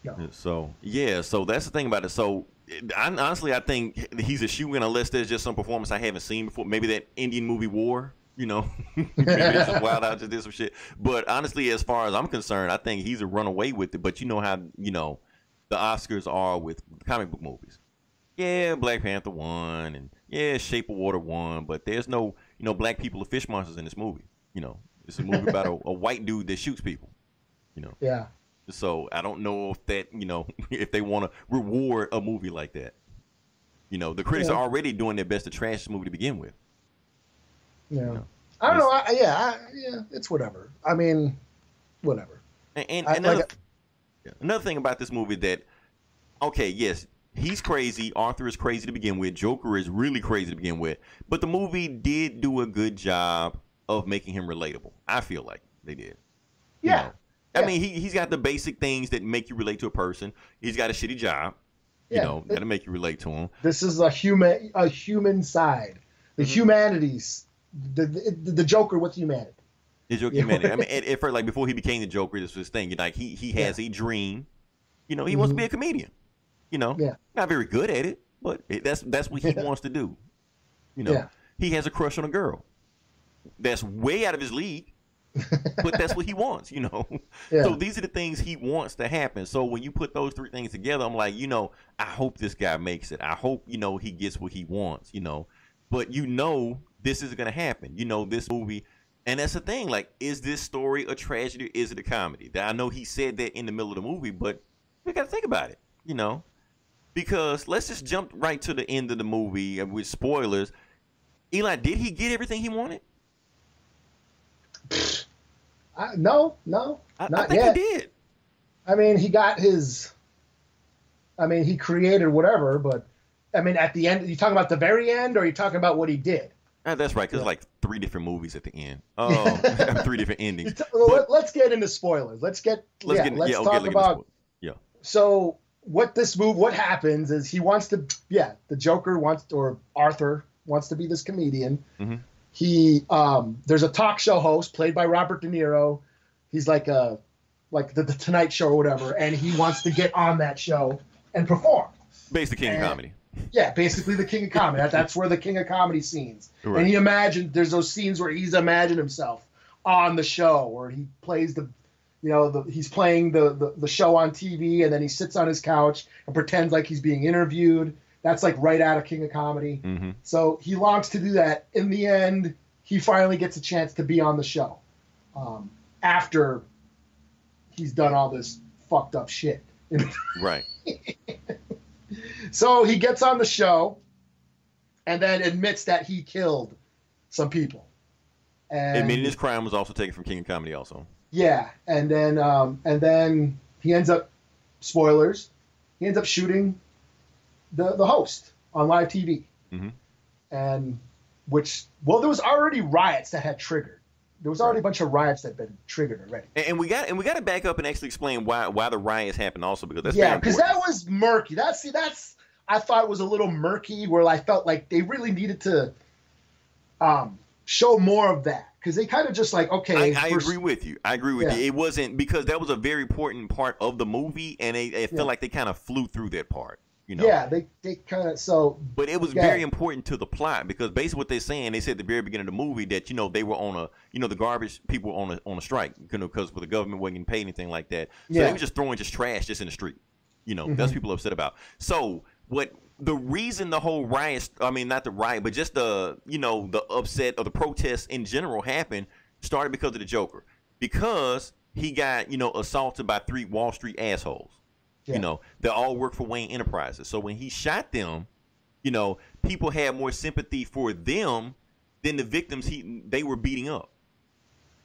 No. So that's the thing about it. So honestly, I think he's a shoe-in unless there's just some performance I haven't seen before. Maybe that Indian movie War. Maybe it's just Wild Out, just did some shit. But honestly, as far as I'm concerned, I think he's a runaway with it. But you know how the Oscars are with comic book movies. Yeah, Black Panther won, and Shape of Water won, but there's no black people or fish monsters in this movie. It's a movie about a white dude that shoots people. Yeah. So I don't know if that if they want to reward a movie like that. The critics are already doing their best to trash this movie to begin with. Yeah. I don't know. It's whatever. I mean, whatever. And another thing about this movie that, okay, yes, he's crazy. Arthur is crazy to begin with. Joker is really crazy to begin with. But the movie did do a good job of making him relatable. I feel like they did. Yeah. I mean, he's got the basic things that make you relate to a person. He's got a shitty job. That'll make you relate to him. This is a human side. The humanities. The Joker with humanity. The Joker humanity. I mean, at first, like, before he became the Joker, this was his thing. Like, he has a dream. He wants to be a comedian. Not very good at it, but that's what he wants to do. He has a crush on a girl. That's way out of his league. But that's what he wants, So these are the things he wants to happen. So when you put those 3 things together, I'm like, I hope this guy makes it. I hope, he gets what he wants, But this is going to happen. This movie. And that's the thing. Like, is this story a tragedy or is it a comedy? I know he said that in the middle of the movie, but we got to think about it, Because let's just jump right to the end of the movie with spoilers. Eli, did he get everything he wanted? No, I think yet. he did. I mean, he got his. I mean, he created whatever, but I mean, at the end, you talking about the very end, or are you talking about what he did? That's right, because like 3 different movies at the end. 3 different endings. Let's get into spoilers. Let's talk about. Yeah. So what happens is the Joker or Arthur wants to be this comedian. Mm-hmm. There's a talk show host played by Robert De Niro. He's like the Tonight Show or whatever, and he wants to get on that show and perform. Basically, king of comedy. Yeah, basically the king of comedy. That's where the king of comedy scenes. Right. And there's those scenes where he's imagined himself on the show, where he plays he's playing the show on TV, and then he sits on his couch and pretends like he's being interviewed. That's like right out of King of Comedy. Mm-hmm. So he longs to do that. In the end, he finally gets a chance to be on the show after he's done all this fucked up shit. Right. So he gets on the show and then admits that he killed some people. And admitting his crime was also taken from King of Comedy also. Yeah. And then he ends up, spoilers, he ends up shooting the host on live TV. Mm-hmm. And there was already riots that had triggered. there was already a bunch of riots that had been triggered already. And we got to back up and actually explain why the riots happened also, because that's because that was murky. That's I thought it was a little murky, where I felt like they really needed to show more of that, because they kind of just like, okay. I agree with you. It wasn't, because that was a very important part of the movie, and it felt like they kind of flew through that part. You know? Yeah, they kind of But it was very important to the plot, because basically what they're saying, they said at the very beginning of the movie that they were on the garbage people were on a strike, because the government wasn't getting paid anything like that. So they were just throwing trash just in the street. That's what people are upset about. So the reason the whole riot, I mean not the riot, but just the upset or the protests in general happened, started because of the Joker, because he got assaulted by 3 Wall Street assholes. Yeah. They all work for Wayne Enterprises. So when he shot them, people had more sympathy for them than the victims they were beating up.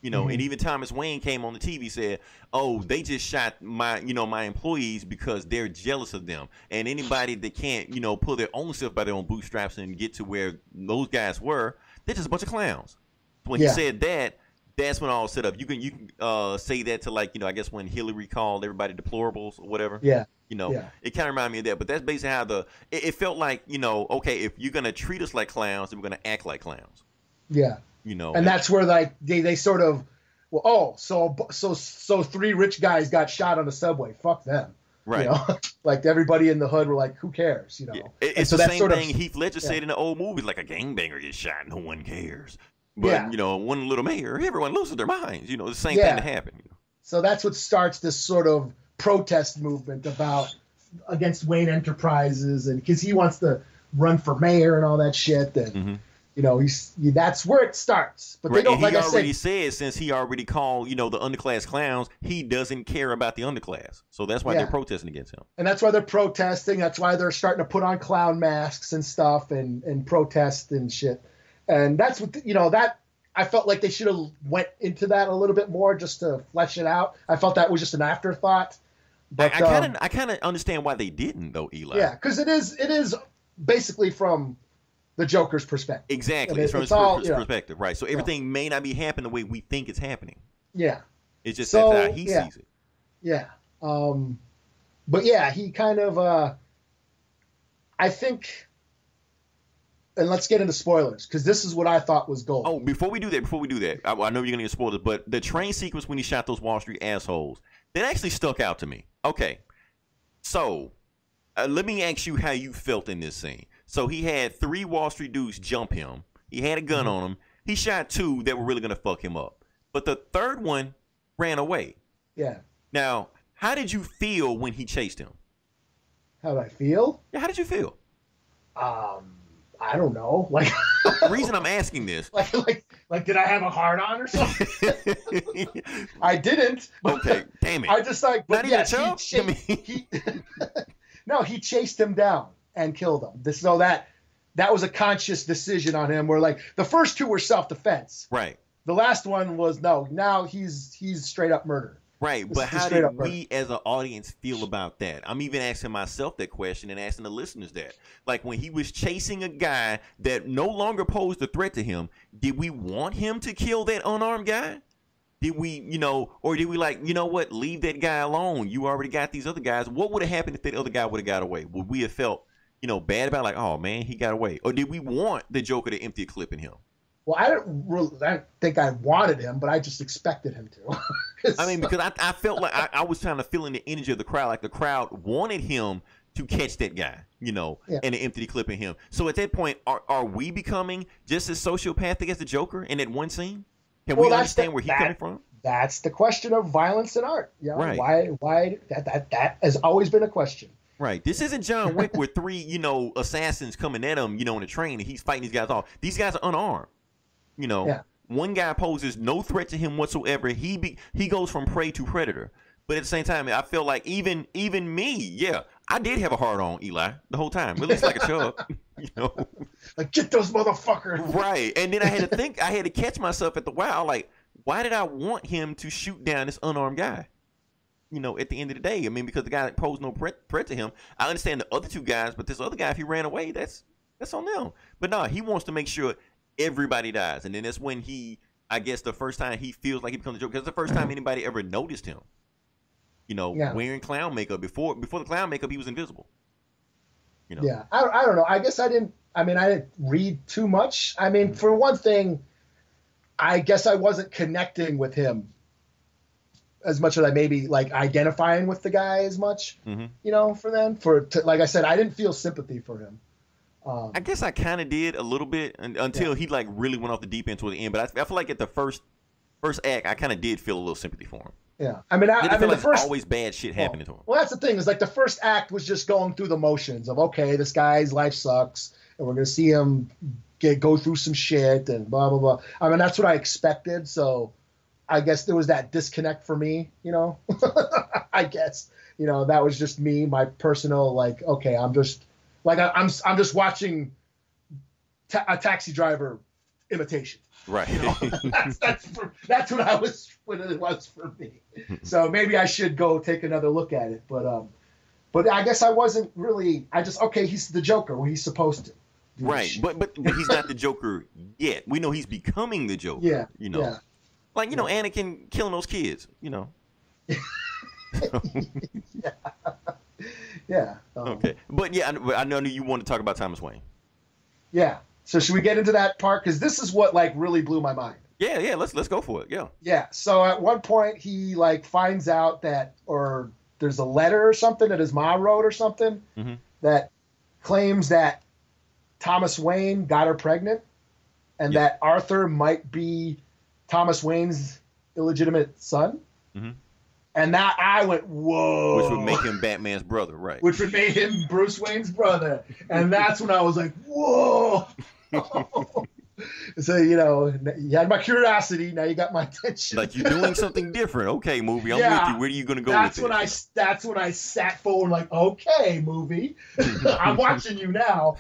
And even Thomas Wayne came on the TV, said, "Oh, they just shot my employees because they're jealous of them. And anybody that can't, pull their own self by their own bootstraps and get to where those guys were, they're just a bunch of clowns." When he said that, that's when all set up. You can say that to, like, I guess when Hillary called everybody deplorables or whatever. Yeah. It kind of reminded me of that. But that's basically how it felt like, okay, if you're gonna treat us like clowns, then we're gonna act like clowns. Yeah. And that's where, like, they sort of, so 3 rich guys got shot on the subway. Fuck them. Right. Like, everybody in the hood were like, who cares? Yeah. It's the same thing Heath Ledger said in the old movies, like, a gangbanger gets shot, no one cares. But, one little mayor, everyone loses their minds. The same thing that happened. So that's what starts this sort of protest movement against Wayne Enterprises, and because he wants to run for mayor and all that shit. And, that's where it starts. But they don't, like I said. He already said, since he already called, the underclass clowns, he doesn't care about the underclass. So that's why they're protesting against him. And that's why they're protesting. That's why they're starting to put on clown masks and stuff and protest and shit. And that's what, that I felt like they should have went into that a little bit more just to flesh it out. I felt that was just an afterthought. But I kind of understand why they didn't, though, Eli. Yeah, because it is basically from the Joker's perspective. Exactly, it's from his perspective, right? So everything may not be happening the way we think it's happening. Yeah, it's just that's how he sees it. Yeah, but yeah, he kind of, I think. And let's get into spoilers, because this is what I thought was gold. Oh, before we do that, I know you're going to get spoilers, but the train sequence when he shot those Wall Street assholes, that actually stuck out to me. Okay, so let me ask you how you felt in this scene. So he had 3 Wall Street dudes jump him. He had a gun on him. He shot 2 that were really going to fuck him up. But the third one ran away. Yeah. Now, how did you feel when he chased him? How did I feel? Yeah, how did you feel? I don't know. Like, the reason I'm asking this, like, did I have a hard on or something? I didn't. Okay, damn it. I just like, but yes, he chased him down and killed him. So that was a conscious decision on him. Where, like, the first 2 were self-defense. Right. The last one was no. Now he's straight up murder. Right, but how did we as an audience feel about that? I'm even asking myself that question and asking the listeners that. Like, when he was chasing a guy that no longer posed a threat to him, did we want him to kill that unarmed guy? Did we, or did we like, what, leave that guy alone? You already got these other guys. What would have happened if that other guy would have got away? Would we have felt, bad about, like, oh, man, he got away? Or did we want the Joker to empty a clip in him? Well, I don't think I wanted him, but I just expected him to. I mean, because I felt like I was trying to feel in the energy of the crowd. Like, the crowd wanted him to catch that guy, and to empty the clip in him. So at that point, are we becoming just as sociopathic as the Joker in that one scene? Can we understand where he's coming from? That's the question of violence in art. Yeah. Right. Why that has always been a question. Right. This isn't John Wick with 3, assassins coming at him, on a train, and he's fighting these guys off. These guys are unarmed. One guy poses no threat to him whatsoever. He goes from prey to predator. But at the same time, I feel like even me, I did have a hard on Eli the whole time. At least like a chub, Like, get those motherfuckers. Right. And then I had to catch myself at the wow. Like, why did I want him to shoot down this unarmed guy? At the end of the day, I mean, because the guy posed no threat to him. I understand the other 2 guys, but this other guy, if he ran away, that's on them. But no, he wants to make sure everybody dies, and then that's when he I guess the first time he feels like he becomes a Joker, because the first time anybody ever noticed him, wearing clown makeup. Before the clown makeup, he was invisible. Yeah, I don't know. I guess I didn't read too much. I mean, for one thing, I guess I wasn't connecting with him as much as I maybe like identifying with the guy as much, for them. Like I said, I didn't feel sympathy for him. I guess I kind of did a little bit until he like really went off the deep end toward the end. But I feel like at the first act, I kind of did feel a little sympathy for him. Yeah, I mean, the first always bad shit happening to him. Well, that's the thing is like the first act was just going through the motions of okay, this guy's life sucks, and we're gonna see him go through some shit and blah blah blah. I mean, that's what I expected. So, I guess there was that disconnect for me. I guess that was just me, my personal like. Okay, I'm just watching a Taxi Driver imitation. Right. That's what it was for me. So maybe I should go take another look at it. But I guess I wasn't really. I just he's the Joker when he's supposed to. Right. But he's not the Joker yet. We know he's becoming the Joker. Yeah. Yeah. Like Anakin killing those kids. Yeah. Yeah. Okay. But yeah, I know you want to talk about Thomas Wayne. Yeah. So should we get into that part? Because this is what like really blew my mind. Yeah. Let's go for it. Yeah. Yeah. So at one point he like finds out that, or there's a letter or something that his mom wrote or something that claims that Thomas Wayne got her pregnant, and that Arthur might be Thomas Wayne's illegitimate son. And that I went, whoa. Which would make him Batman's brother, right? Which would make him Bruce Wayne's brother. And that's when I was like, whoa. So, you had my curiosity. Now you got my attention. Like you're doing something different. Okay, movie. I'm with you. Where are you going to go with this? That's when I sat forward like, okay, movie. I'm watching you now.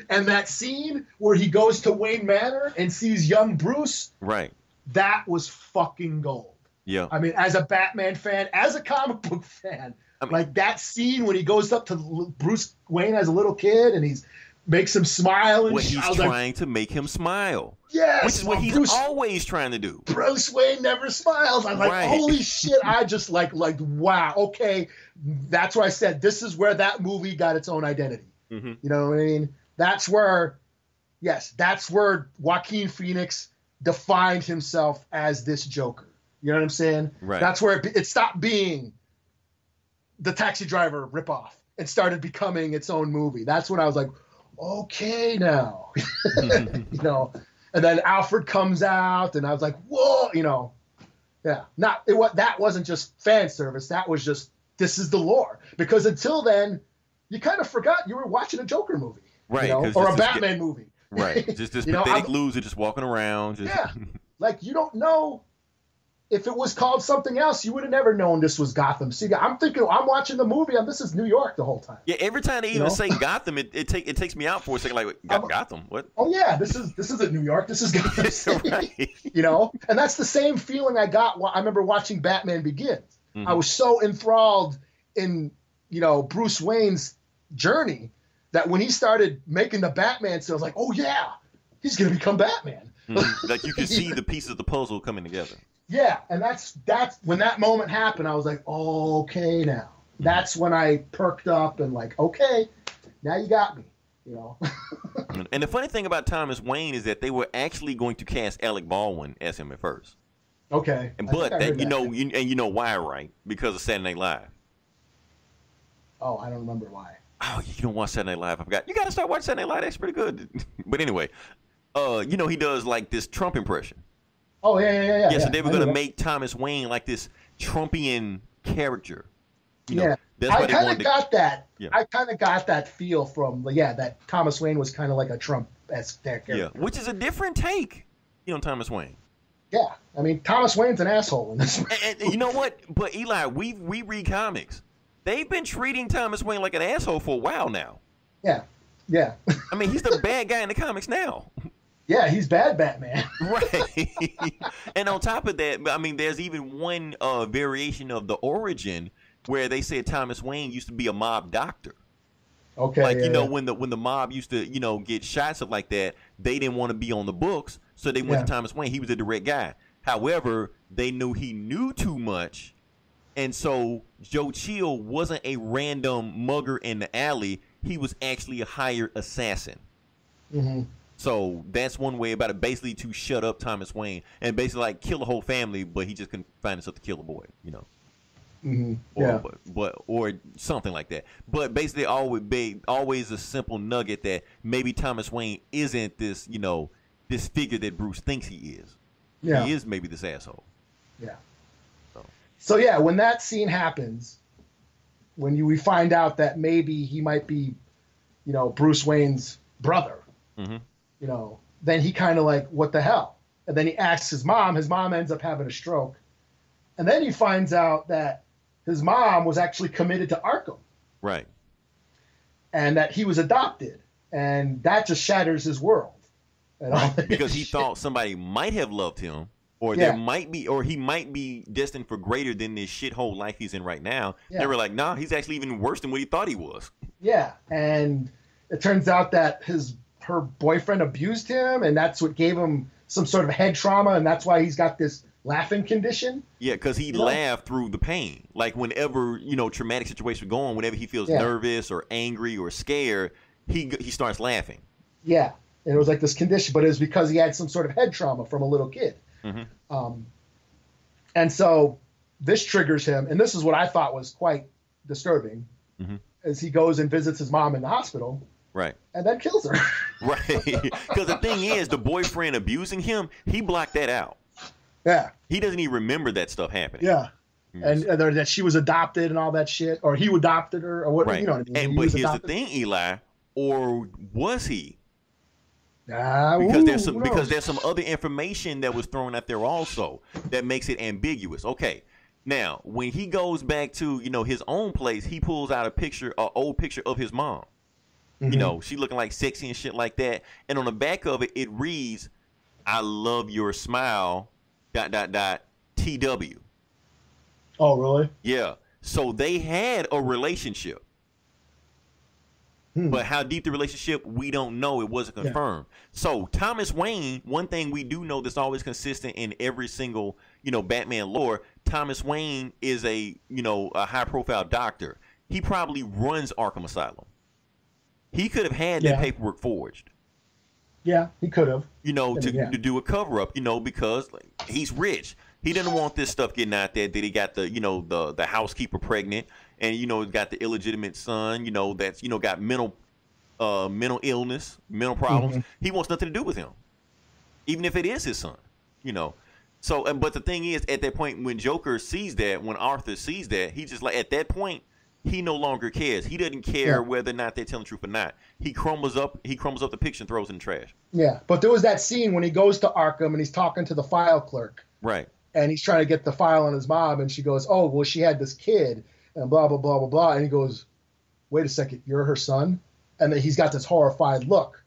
And that scene where he goes to Wayne Manor and sees young Bruce. Right. That was fucking gold. Yeah. I mean, as a Batman fan, as a comic book fan, like that scene when he goes up to Bruce Wayne as a little kid and makes him smile. And he's trying to make him smile. Yes. Which is what he's always trying to do. Bruce Wayne never smiles. I'm like, holy shit. I just like, wow. Okay. That's why I said this is where that movie got its own identity. You know what I mean? That's where Joaquin Phoenix defined himself as this Joker. You know what I'm saying? Right. That's where it stopped being the Taxi Driver ripoff and started becoming its own movie. That's when I was like, okay, now, And then Alfred comes out, and I was like, whoa, yeah. That wasn't just fan service. That was just this is the lore. Because until then, you kind of forgot you were watching a Joker movie, right? Or a Batman movie. Right. Just this pathetic loser just walking around. Yeah. Like, you don't know. If it was called something else, you would have never known this was Gotham. See, I'm thinking, I'm watching the movie, and this is New York the whole time. Yeah, every time they even say Gotham, it takes me out for a second. Like, Gotham? What? Oh yeah, this isn't New York. This is Gotham City. Right. And that's the same feeling I got. I remember watching Batman Begins. I was so enthralled in Bruce Wayne's journey that when he started making the Batman, so I was like, oh yeah, he's gonna become Batman. Like you can see the pieces of the puzzle coming together. Yeah, and that's when that moment happened. I was like, oh, okay, now. That's when I perked up and like, okay, now you got me. And the funny thing about Thomas Wayne is that they were actually going to cast Alec Baldwin as him at first. Okay. But that you know why, right? Because of Saturday Night Live. Oh, I don't remember why. Oh, you don't watch Saturday Night Live? I forgot. You got to start watching Saturday Night Live. That's pretty good. But anyway, he does like this Trump impression. Oh yeah. So they were going to make Thomas Wayne like this Trumpian character. That's I kind of got that. Yeah. I kind of got that feel from that Thomas Wayne was kind of like a Trump-esque character. Yeah, which is a different take, on Thomas Wayne. Yeah, I mean Thomas Wayne's an asshole in this. And you know what? But Eli, we read comics. They've been treating Thomas Wayne like an asshole for a while now. Yeah. I mean, he's the bad guy in the comics now. Yeah, he's bad Batman. Right. And on top of that, I mean, there's even one variation of the origin where they said Thomas Wayne used to be a mob doctor. Okay. Like, when the mob used to, get shot, stuff like that, they didn't want to be on the books. So they went Yeah. to Thomas Wayne. He was the direct guy. However, they knew he knew too much. And so Joe Chill wasn't a random mugger in the alley. He was actually a hired assassin. Mm-hmm. So that's one way about it, basically to shut up Thomas Wayne and basically like kill the whole family, but he just couldn't find himself to kill a boy, you know. Mm-hmm. Or, Yeah. or something like that. But basically always a simple nugget that maybe Thomas Wayne isn't this, you know, this figure that Bruce thinks he is. Yeah. He is maybe this asshole. Yeah. So yeah, when that scene happens, when we find out that maybe he might be, you know, Bruce Wayne's brother, Mm-hmm. you know, then he kind of like, what the hell? And then he asks his mom. His mom ends up having a stroke. And then he finds out that his mom was actually committed to Arkham Right. and that he was adopted. And that just shatters his world. And all that Because he shit. thought somebody might have loved him, or Yeah. there might be, or he might be destined for greater than this shithole life he's in right now. Yeah. They were like, nah, he's actually even worse than what he thought he was. Yeah. And it turns out that her boyfriend abused him, and that's what gave him some sort of head trauma, and that's why he's got this laughing condition. Yeah, because he Yeah. laughed through the pain. Like whenever, you know, traumatic situation was going, whenever he feels Yeah. nervous or angry or scared, he starts laughing. Yeah. And it was like this condition, but it was because he had some sort of head trauma from a little kid. Mm-hmm. And so this triggers him, and this is what I thought was quite disturbing, Mm-hmm. as he goes and visits his mom in the hospital Right. and then kills her. Right. Because the thing is, the boyfriend abusing him, he blocked that out. Yeah. He doesn't even remember that stuff happening. Yeah. Yes. And that she was adopted and all that shit, or he adopted her, or what, Right. you know what I mean? And, He but was here's adopted. the thing, Eli, or was he? Because Because there's some other information that was thrown out there also that makes it ambiguous. Okay, now when he goes back to, you know, his own place, he pulls out an old picture of his mom. Mm-hmm. You know, she looking like sexy and shit like that, and on the back of it, it reads, "I love your smile." ... TW. Oh, really? Yeah. So they had a relationship. But how deep the relationship, we don't know. It wasn't confirmed. So Thomas Wayne, one thing we do know that's always consistent in every single, you know, Batman lore, Thomas Wayne is a, you know, a high profile doctor. He probably runs Arkham Asylum. He could have had that paperwork forged. Yeah, he could have. You know, to do a cover up, you know, because like, he's rich. He didn't want this stuff getting out there that he got the, you know, the housekeeper pregnant, and, you know, got the illegitimate son, you know, that's, you know, got mental illness, mental problems. Mm-hmm. He wants nothing to do with him, even if it is his son, you know. So, but the thing is, at that point, when Joker sees that, when Arthur sees that, he just like, at that point, he no longer cares. He doesn't care whether or not they're telling the truth or not. He crumbles up the picture and throws it in the trash. Yeah, but there was that scene when he goes to Arkham and he's talking to the file clerk. Right. And he's trying to get the file on his mom, and she goes, "Oh, well, she had this kid," and blah, blah, blah, blah, blah. And he goes, "Wait a second, you're her son?" And then he's got this horrified look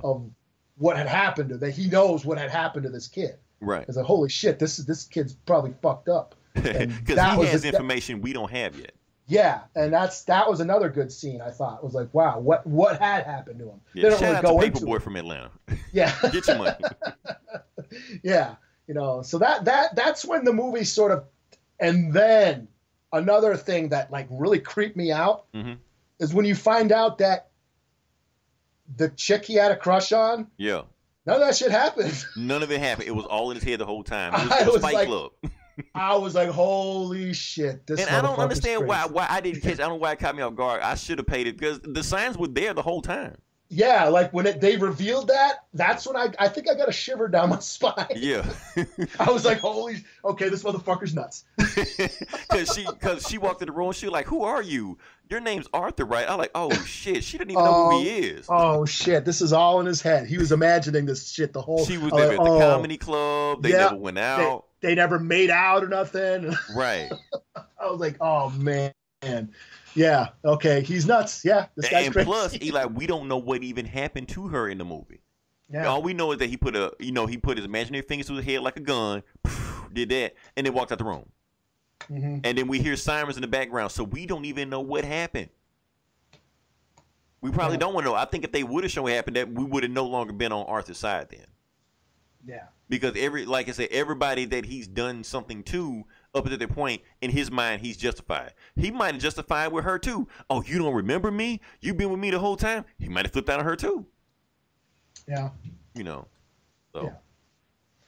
of what had happened to that. He knows what had happened to this kid. Right. It's like, holy shit, this kid's probably fucked up. Because he has information we don't have yet. Yeah, and that was another good scene, I thought. It was like, wow, what had happened to him? Yeah, they don't shout really out go to into Paperboy it. from Atlanta. Yeah. Get your money. Yeah, you know, so that's when the movie sort of, and then another thing that like really creeped me out is when you find out that the chick he had a crush on, Yeah. none of that shit happened. None of it happened. It was all in his head the whole time. I It was was Fight like- Club. I was like, holy shit, this And I don't motherfucker's understand crazy. why I didn't catch. I don't know why it caught me off guard. I should have paid it because the signs were there the whole time. Yeah, like when they revealed that, that's when I think I got a shiver down my spine. Yeah. I was like, okay, this motherfucker's nuts. Because she walked in the room. She was like, "Who are you? Your name's Arthur, right?" I'm like, "Oh shit, she didn't even know who he is." Oh shit, this is all in his head. He was imagining this shit the whole. She was never at the comedy club. They never went out. They never made out or nothing. Right. I was like, oh man. Yeah, okay, he's nuts. Yeah, this guy's And crazy. plus, Eli, we don't know what even happened to her in the movie. Yeah. All we know is that he put his imaginary fingers to his head like a gun, did that, and then walked out the room. Mm-hmm. And then we hear sirens in the background, so we don't even know what happened. We probably don't want to know. I think if they would have shown what happened, that we would have no longer been on Arthur's side then. Yeah. Because like I said, everybody that he's done something to up to that point, in his mind, he's justified. He might have justified with her too. Oh, you don't remember me? You've been with me the whole time. He might have flipped out on her too. Yeah. You know. So. Yeah.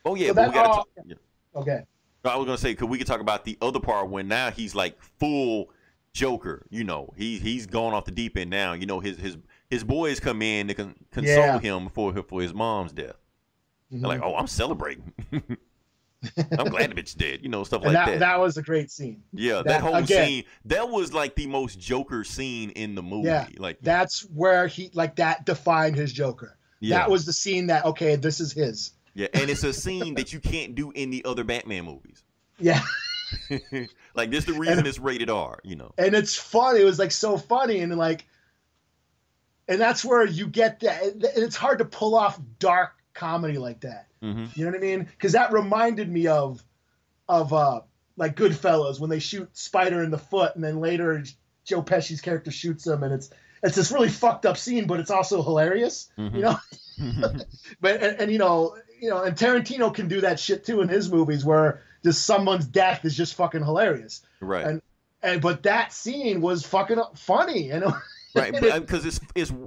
Oh yeah, So but we gotta talk. yeah. Okay. I was gonna say, because we could talk about the other part when now he's like full Joker. You know, he's gone off the deep end now. You know, his boys come in to console him for his mom's death. They're like, oh, I'm celebrating. I'm glad the bitch is dead. You know, stuff like that. That was a great scene. Yeah, that whole scene. That was like the most Joker scene in the movie. Yeah, like that's where he that defined his Joker. Yeah. That was the scene that, okay, this is his. Yeah, and it's a scene that you can't do in the other Batman movies. Yeah. Like, this is the reason it's rated R, you know. And it's funny. It was like so funny. And like, and that's where you get that. It's hard to pull off dark comedy like that. Mm-hmm. You know what I mean? Because that reminded me of like Goodfellas, when they shoot Spider in the foot, and then later Joe Pesci's character shoots him, and it's this really fucked up scene, but it's also hilarious. Mm-hmm. You know. But and you know, and Tarantino can do that shit too in his movies, where just someone's death is just fucking hilarious. Right. And but that scene was fucking funny, you know. Right, because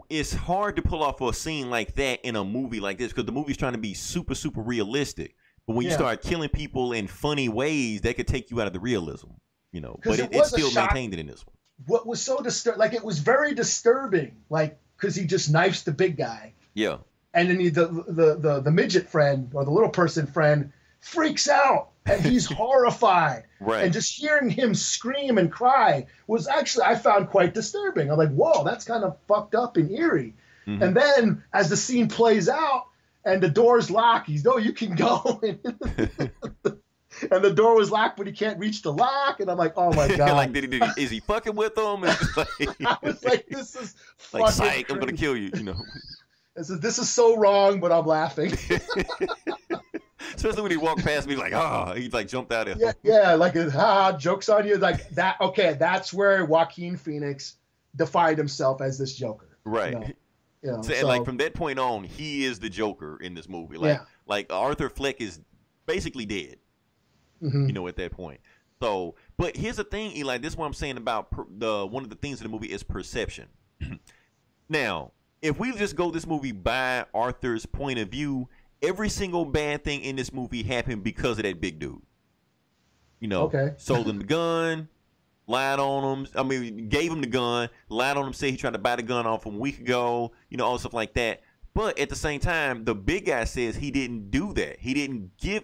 it's hard to pull off a scene like that in a movie like this, because the movie's trying to be super, super realistic. But when you start killing people in funny ways, that could take you out of the realism, you know. But it still maintained it in this one. What was so disturbing, like, it was very disturbing, like, because he just knifes the big guy. Yeah. And then the midget friend, or the little person friend, freaks out, and he's horrified. Right. And just hearing him scream and cry was actually, I found, quite disturbing. I'm like, whoa, that's kind of fucked up and eerie. Mm-hmm. And then as the scene plays out and the door's locked, he's, no, you can go. And the door was locked, but he can't reach the lock. And I'm like, oh my God. Like, is he fucking with them? I was like, this is like, psych, I'm going to kill you, you know. This is so wrong, but I'm laughing. Especially when he walked past me, like, he like jumped out of him. Yeah, like, joke's on you. Like that. Okay, that's where Joaquin Phoenix defined himself as this Joker. Right. You know, so, and like from that point on, he is the Joker in this movie. Like Arthur Fleck is basically dead. Mm-hmm. You know, at that point. So, but here's the thing, Eli. This is what I'm saying about one of the things in the movie is perception. Now, if we just go this movie by Arthur's point of view, every single bad thing in this movie happened because of that big dude. You know, sold him the gun, lied on him. I mean, gave him the gun, lied on him, said he tried to buy the gun off him a week ago, you know, all stuff like that. But at the same time, the big guy says he didn't do that. He didn't give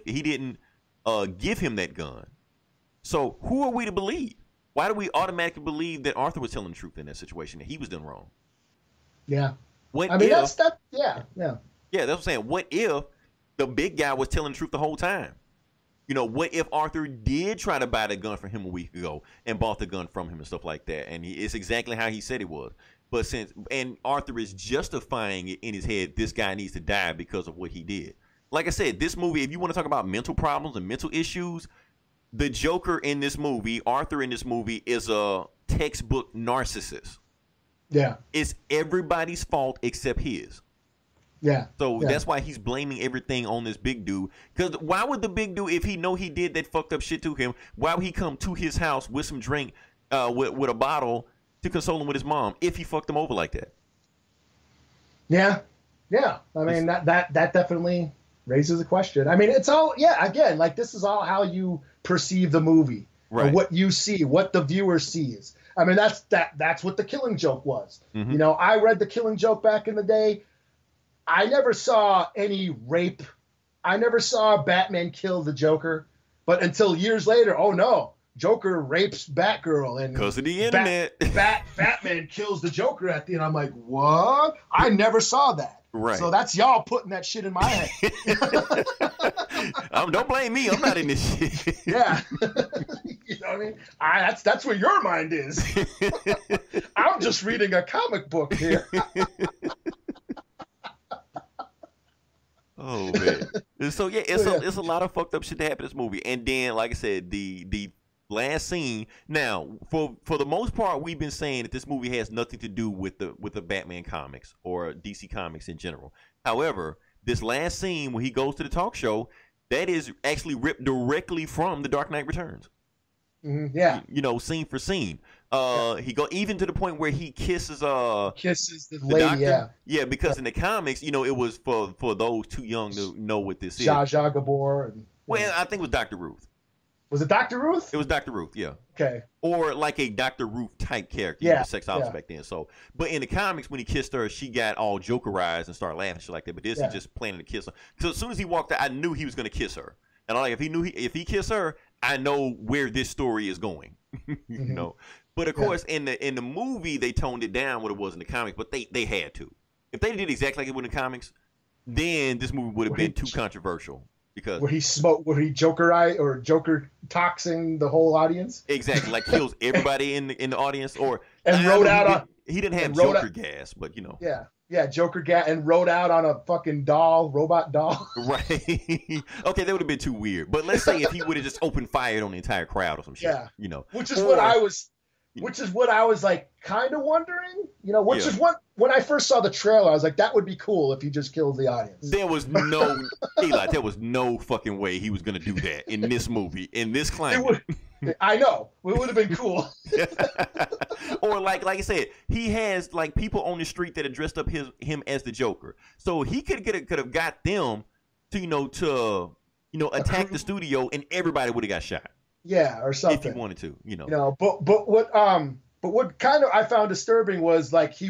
him that gun. So who are we to believe? Why do we automatically believe that Arthur was telling the truth in that situation, that he was done wrong? Yeah. Yeah, that's what I'm saying. What if the big guy was telling the truth the whole time? You know, what if Arthur did try to buy the gun from him a week ago and bought the gun from him and stuff like that, and it's exactly how he said it was. But and Arthur is justifying it in his head, this guy needs to die because of what he did. Like I said, this movie, if you want to talk about mental problems and mental issues, the Joker in this movie, Arthur in this movie, is a textbook narcissist. Yeah. It's everybody's fault except his. Yeah. So that's why he's blaming everything on this big dude. Because why would the big dude, if he know he did that fucked up shit to him, why would he come to his house with some drink, with a bottle to console him with his mom if he fucked him over like that? Yeah. Yeah. I mean, that definitely raises a question. I mean, it's all, again, like, this is all how you perceive the movie. Right. Or what you see, what the viewer sees. I mean, that's what The Killing Joke was. Mm-hmm. You know, I read The Killing Joke back in the day. I never saw any rape. I never saw Batman kill the Joker. But until years later, oh no, Joker rapes Batgirl, and because of the internet, Batman kills the Joker at the end. I'm like, what? I never saw that. Right. So that's y'all putting that shit in my head. Don't blame me. I'm not in this shit. Yeah. You know what I mean? That's where your mind is. I'm just reading a comic book here. Oh man. So yeah, it's a lot of fucked up shit that happened in this movie. And then, like I said, the last scene. Now, for the most part, we've been saying that this movie has nothing to do with the Batman comics or DC comics in general. However, this last scene when he goes to the talk show, that is actually ripped directly from The Dark Knight Returns. Yeah. You know, scene for scene. He go even to the point where he kisses the lady, doctor. Yeah, because in the comics, you know, it was for those too young to know what this is. Zsa Zsa Gabor. Well, I think it was Dr. Ruth. Was it Dr. Ruth? It was Dr. Ruth, yeah. Okay. Or like a Dr. Ruth type character. Yeah. Sexologist back then. So, but in the comics, when he kissed her, she got all jokerized and started laughing, shit like that. But this, he just planning to kiss her. So as soon as he walked out, I knew he was going to kiss her. And I'm like, if he kissed her, I know where this story is going. You know. But of course, in the movie, they toned it down what it was in the comics. But they had to. If they did exactly like it was in the comics, then this movie would have been too controversial. Because where he Joker toxing the whole audience. Exactly, like kills everybody in the audience, or and rode out on. He didn't have Joker gas, but you know. Yeah, Joker gas, and rode out on a fucking robot doll. Right. Okay, that would have been too weird. But let's say if he would have just opened fire on the entire crowd or some shit. Yeah. You know. Which is what I was like kind of wondering. You know, which is what when I first saw the trailer, I was like, that would be cool if he just killed the audience. There was no Eli. There was no fucking way he was gonna do that in this movie, in this climate. I know. It would have been cool. Or like I said, he has like people on the street that have dressed up him as the Joker. So he could have got them to attack the studio, and everybody would have got shot. Yeah, or something. If he wanted to, But what kind of I found disturbing was like he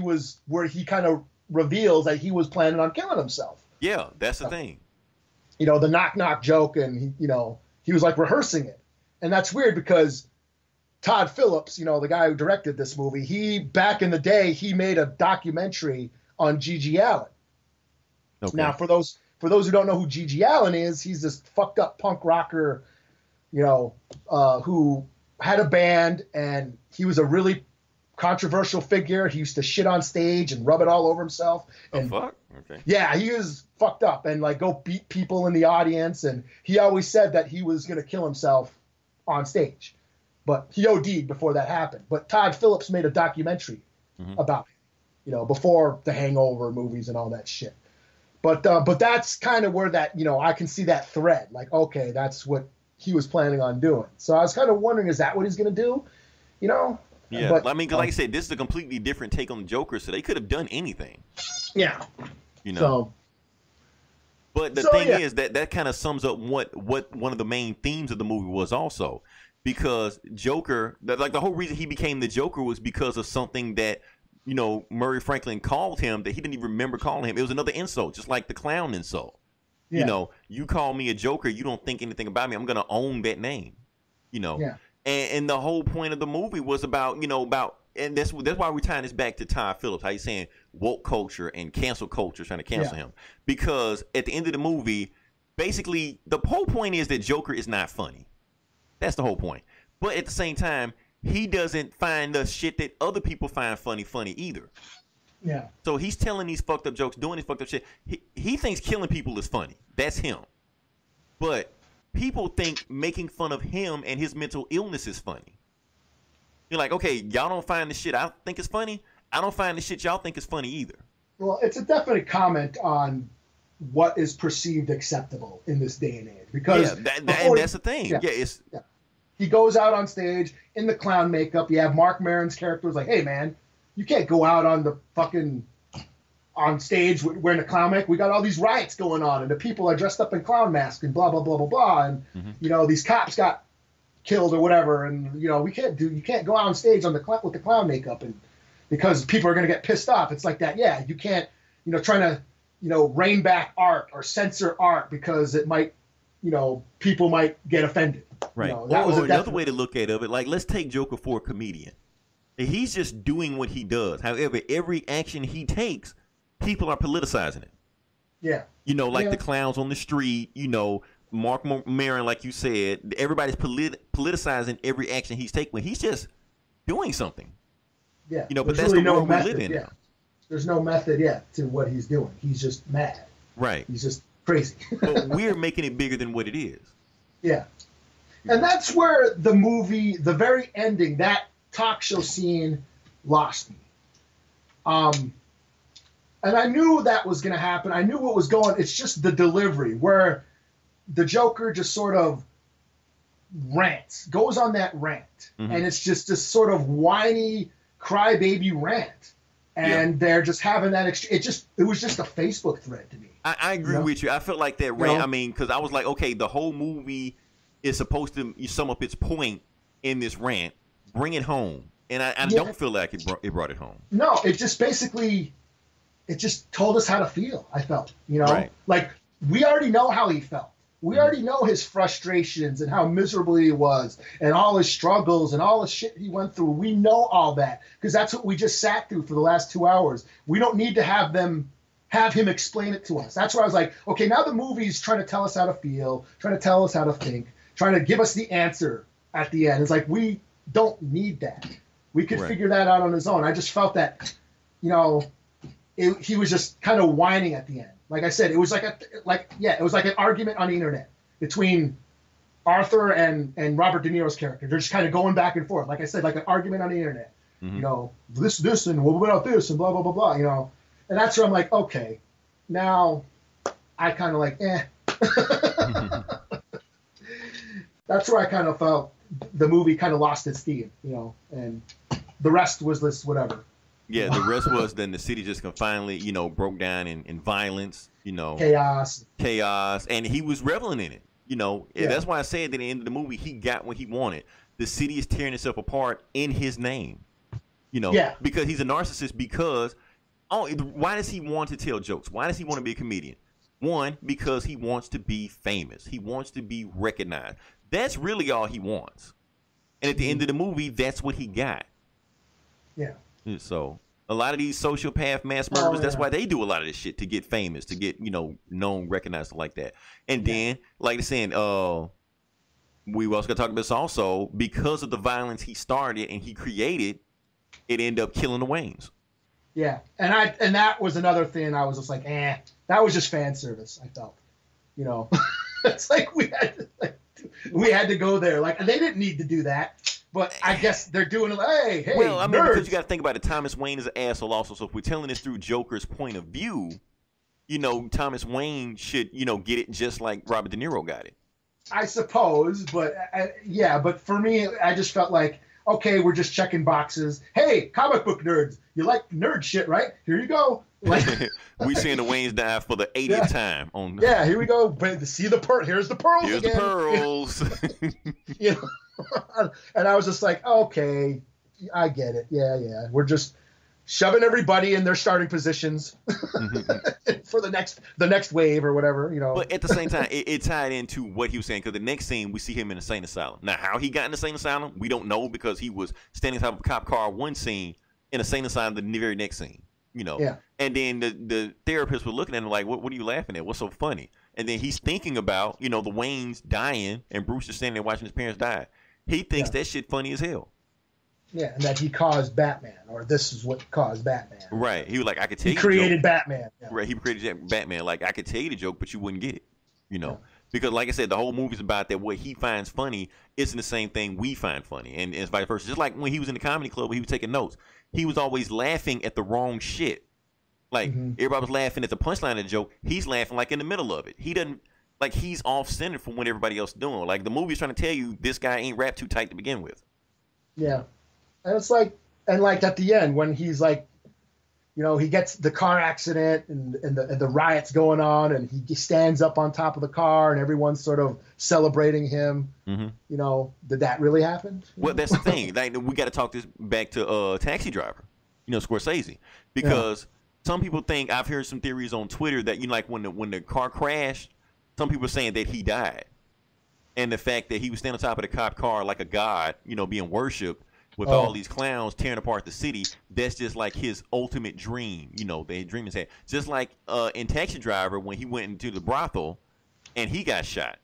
kind of reveals that he was planning on killing himself. Yeah, that's the thing. You know, the knock joke, and he was like rehearsing it. And that's weird because Todd Phillips, the guy who directed this movie, back in the day, he made a documentary on Gigi Allen. Okay. Now, for those who don't know who Gigi Allen is, he's this fucked up punk rocker, who had a band, and he was a really controversial figure. He used to shit on stage and rub it all over himself. And fuck? Okay. Yeah, he was fucked up and like go beat people in the audience. And he always said that he was going to kill himself on stage, but he OD'd before that happened. But Todd Phillips made a documentary about it, before the Hangover movies and all that shit. But that's kind of where that, I can see that thread. Like, okay, that's what he was planning on doing. So I was kind of wondering, is that what he's going to do? Yeah, but, I mean, like I said, this is a completely different take on the Joker, so they could have done anything. Yeah. But the thing is that kind of sums up what one of the main themes of the movie was also, because Joker, like the whole reason he became the Joker was because of something that Murray Franklin called him that he didn't even remember calling him. It was another insult, just like the clown insult. Yeah. You call me a Joker, you don't think anything about me. I'm gonna own that name. Yeah. And the whole point of the movie was about and that's why we're tying this back to Todd Phillips. How he's saying woke culture and cancel culture trying to cancel him, because at the end of the movie, basically the whole point is that Joker is not funny. That's the whole point. But at the same time, he doesn't find the shit that other people find funny either. Yeah. So he's telling these fucked up jokes, doing this fucked up shit. He thinks killing people is funny. That's him. But people think making fun of him and his mental illness is funny. You're like, okay, y'all don't find the shit I think is funny. I don't find the shit y'all think is funny either. Well, it's a definite comment on what is perceived acceptable in this day and age. Because and that's the thing. He goes out on stage in the clown makeup. You have Mark Maron's character who's like, hey, man, you can't go out on stage wearing a clown makeup. We got all these riots going on, and the people are dressed up in clown masks and blah, blah, blah, blah, blah. And, these cops got killed or whatever. And, you can't go out on stage with the clown makeup and because people are going to get pissed off. It's like that. Yeah, you can't, trying to, rein back art or censor art because it might, people might get offended. Right. That was another way to look at it. Like, let's take Joker for a comedian. He's just doing what he does. However, every action he takes, people are politicizing it. Yeah. The clowns on the street, Mark Maron, like you said, everybody's politicizing every action he's taking when he's just doing something. Yeah. But that's really the world we live in. Yeah. There's no method to what he's doing. He's just mad. Right. He's just crazy. But we're making it bigger than what it is. Yeah. And that's where the movie, the very ending, that talk show scene lost me. And I knew that was going to happen. I knew what was going. It's just the delivery where the Joker just sort of rants, goes on that rant, and it's just this sort of whiny crybaby rant, and they're just having that. It was just a Facebook thread to me. I agree with you. I felt like that rant. I mean, because I was like, okay, the whole movie is supposed to sum up its point in this rant, bring it home, and I don't feel like it brought it home. No, it just basically, it just told us how to feel. I felt, like we already know how he felt. We already know his frustrations and how miserable he was and all his struggles and all the shit he went through. We know all that because that's what we just sat through for the last 2 hours. We don't need to have him explain it to us. That's why I was like, okay, now the movie's trying to tell us how to feel, trying to tell us how to think, trying to give us the answer at the end. It's like, we don't need that. We could figure that out on his own. I just felt that, he was just kind of whining at the end. Like I said, it was it was like an argument on the internet between Arthur and Robert De Niro's character. They're just kind of going back and forth. Like I said, like an argument on the internet. This and what about this and blah blah blah blah. And that's where I'm like, okay, now I kind of like, That's where I kind of felt the movie kind of lost its steam, and the rest was this whatever. Yeah, the rest was then the city just finally, broke down in violence, chaos, and he was reveling in it, And that's why I said that at the end of the movie, he got what he wanted. The city is tearing itself apart in his name, because he's a narcissist. Because why does he want to tell jokes? Why does he want to be a comedian? One, because he wants to be famous. He wants to be recognized. That's really all he wants. And at the end of the movie, that's what he got. Yeah. So a lot of these sociopath mass murderers, that's why they do a lot of this shit, to get famous, to get, known, recognized like that. And then, like I said, we also got to talk about this also, because of the violence he started and he created, it ended up killing the Waynes. Yeah. And that was another thing I was just like, that was just fan service, I felt. It's like we had to go there. Like, they didn't need to do that. But I guess they're doing it. Hey, well, I mean, nerds. because you got to think about it. Thomas Wayne is an asshole also. So if we're telling this through Joker's point of view, Thomas Wayne should, get it just like Robert De Niro got it. I suppose, but but for me, I just felt like, okay, we're just checking boxes. Hey, comic book nerds, you like nerd shit, right? Here you go. Like, we seeing the Waynes die for the 80th time on. Yeah, here we go. But see the pearl. Here's the pearls. Here's again. The pearls. And I was just like, okay, I get it. Yeah. We're just shoving everybody in their starting positions for the next wave or whatever, But at the same time, it tied into what he was saying, because the next scene we see him in a insane asylum. Now, how he got in the insane asylum, we don't know, because he was standing on top of a cop car one scene, in a insane asylum the very next scene. Yeah. And then the therapist was looking at him like, what are you laughing at? What's so funny? And then he's thinking about, the Waynes dying, and Bruce is standing there watching his parents die. He thinks that shit funny as hell. Yeah, and that he caused Batman, or this is what caused Batman. Right. He was like, I could tell you. He created Batman. Yeah. Right. He created Batman. Like, I could tell you the joke, but you wouldn't get it. Because, like I said, the whole movie's about that what he finds funny isn't the same thing we find funny, and it's vice versa. Just like when he was in the comedy club, where he was taking notes, he was always laughing at the wrong shit. Like, everybody was laughing at the punchline of the joke. He's laughing like in the middle of it. He doesn't. Like, he's off-center from what everybody else is doing. Like, the movie's trying to tell you this guy ain't wrapped too tight to begin with. Yeah. And it's like, at the end, when he's like, he gets the car accident and the riots going on, and he stands up on top of the car and everyone's sort of celebrating him. Did that really happen? Well, that's the thing. Like, we got to talk this back to Taxi Driver, Scorsese. Because some people think, I've heard some theories on Twitter that, like when the car crashed, some people are saying that he died. And the fact that he was standing on top of the cop car like a god, being worshipped with all these clowns tearing apart the city, that's just like his ultimate dream, the dream is had. Just like in Taxi Driver, when he went into the brothel and he got shot,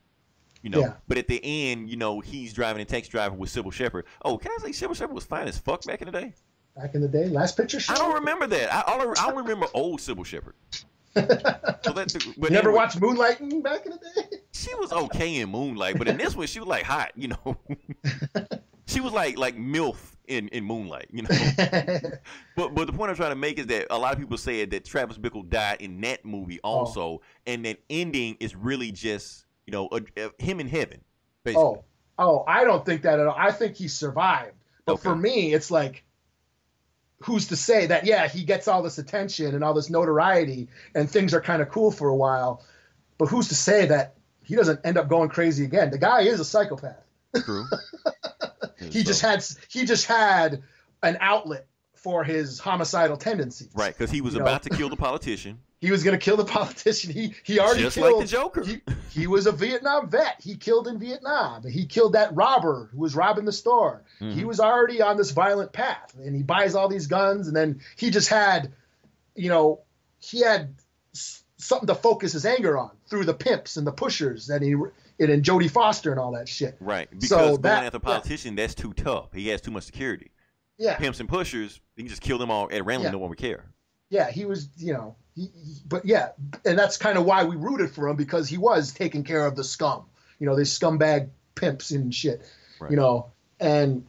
But at the end, he's driving a Taxi Driver with Sybil Shepherd. Oh, can I say Sybil Shepherd was fine as fuck back in the day? Back in the day? Last Picture Show? I don't remember that. I don't remember old Sybil Shepherd. But never watched Moonlighting back in the day? She was okay in Moonlight, but in this one, she was like hot, She was like MILF in Moonlight, you know. but the point I'm trying to make is that a lot of people said that Travis Bickle died in that movie also, and that ending is really just him in heaven, basically. I don't think that at all. I think he survived, but for me, it's like, who's to say that? Yeah, he gets all this attention and all this notoriety, and things are kind of cool for a while, but who's to say that he doesn't end up going crazy again? The guy is a psychopath. True. He just had an outlet for his homicidal tendencies. Right, because he was about to kill the politician. He was going to kill the politician. He already just killed, like the Joker. He was a Vietnam vet. He killed in Vietnam. He killed that robber who was robbing the store. He was already on this violent path, and he buys all these guns, and then he just had, he had something to focus his anger on through the pimps and the pushers and Jodie Foster and all that shit. Right, because going after a politician, that's too tough. He has too much security. Yeah, pimps and pushers, he can just kill them all at random. No one would care. Yeah, he was, and that's kind of why we rooted for him, because he was taking care of the scum, these scumbag pimps and shit, right. And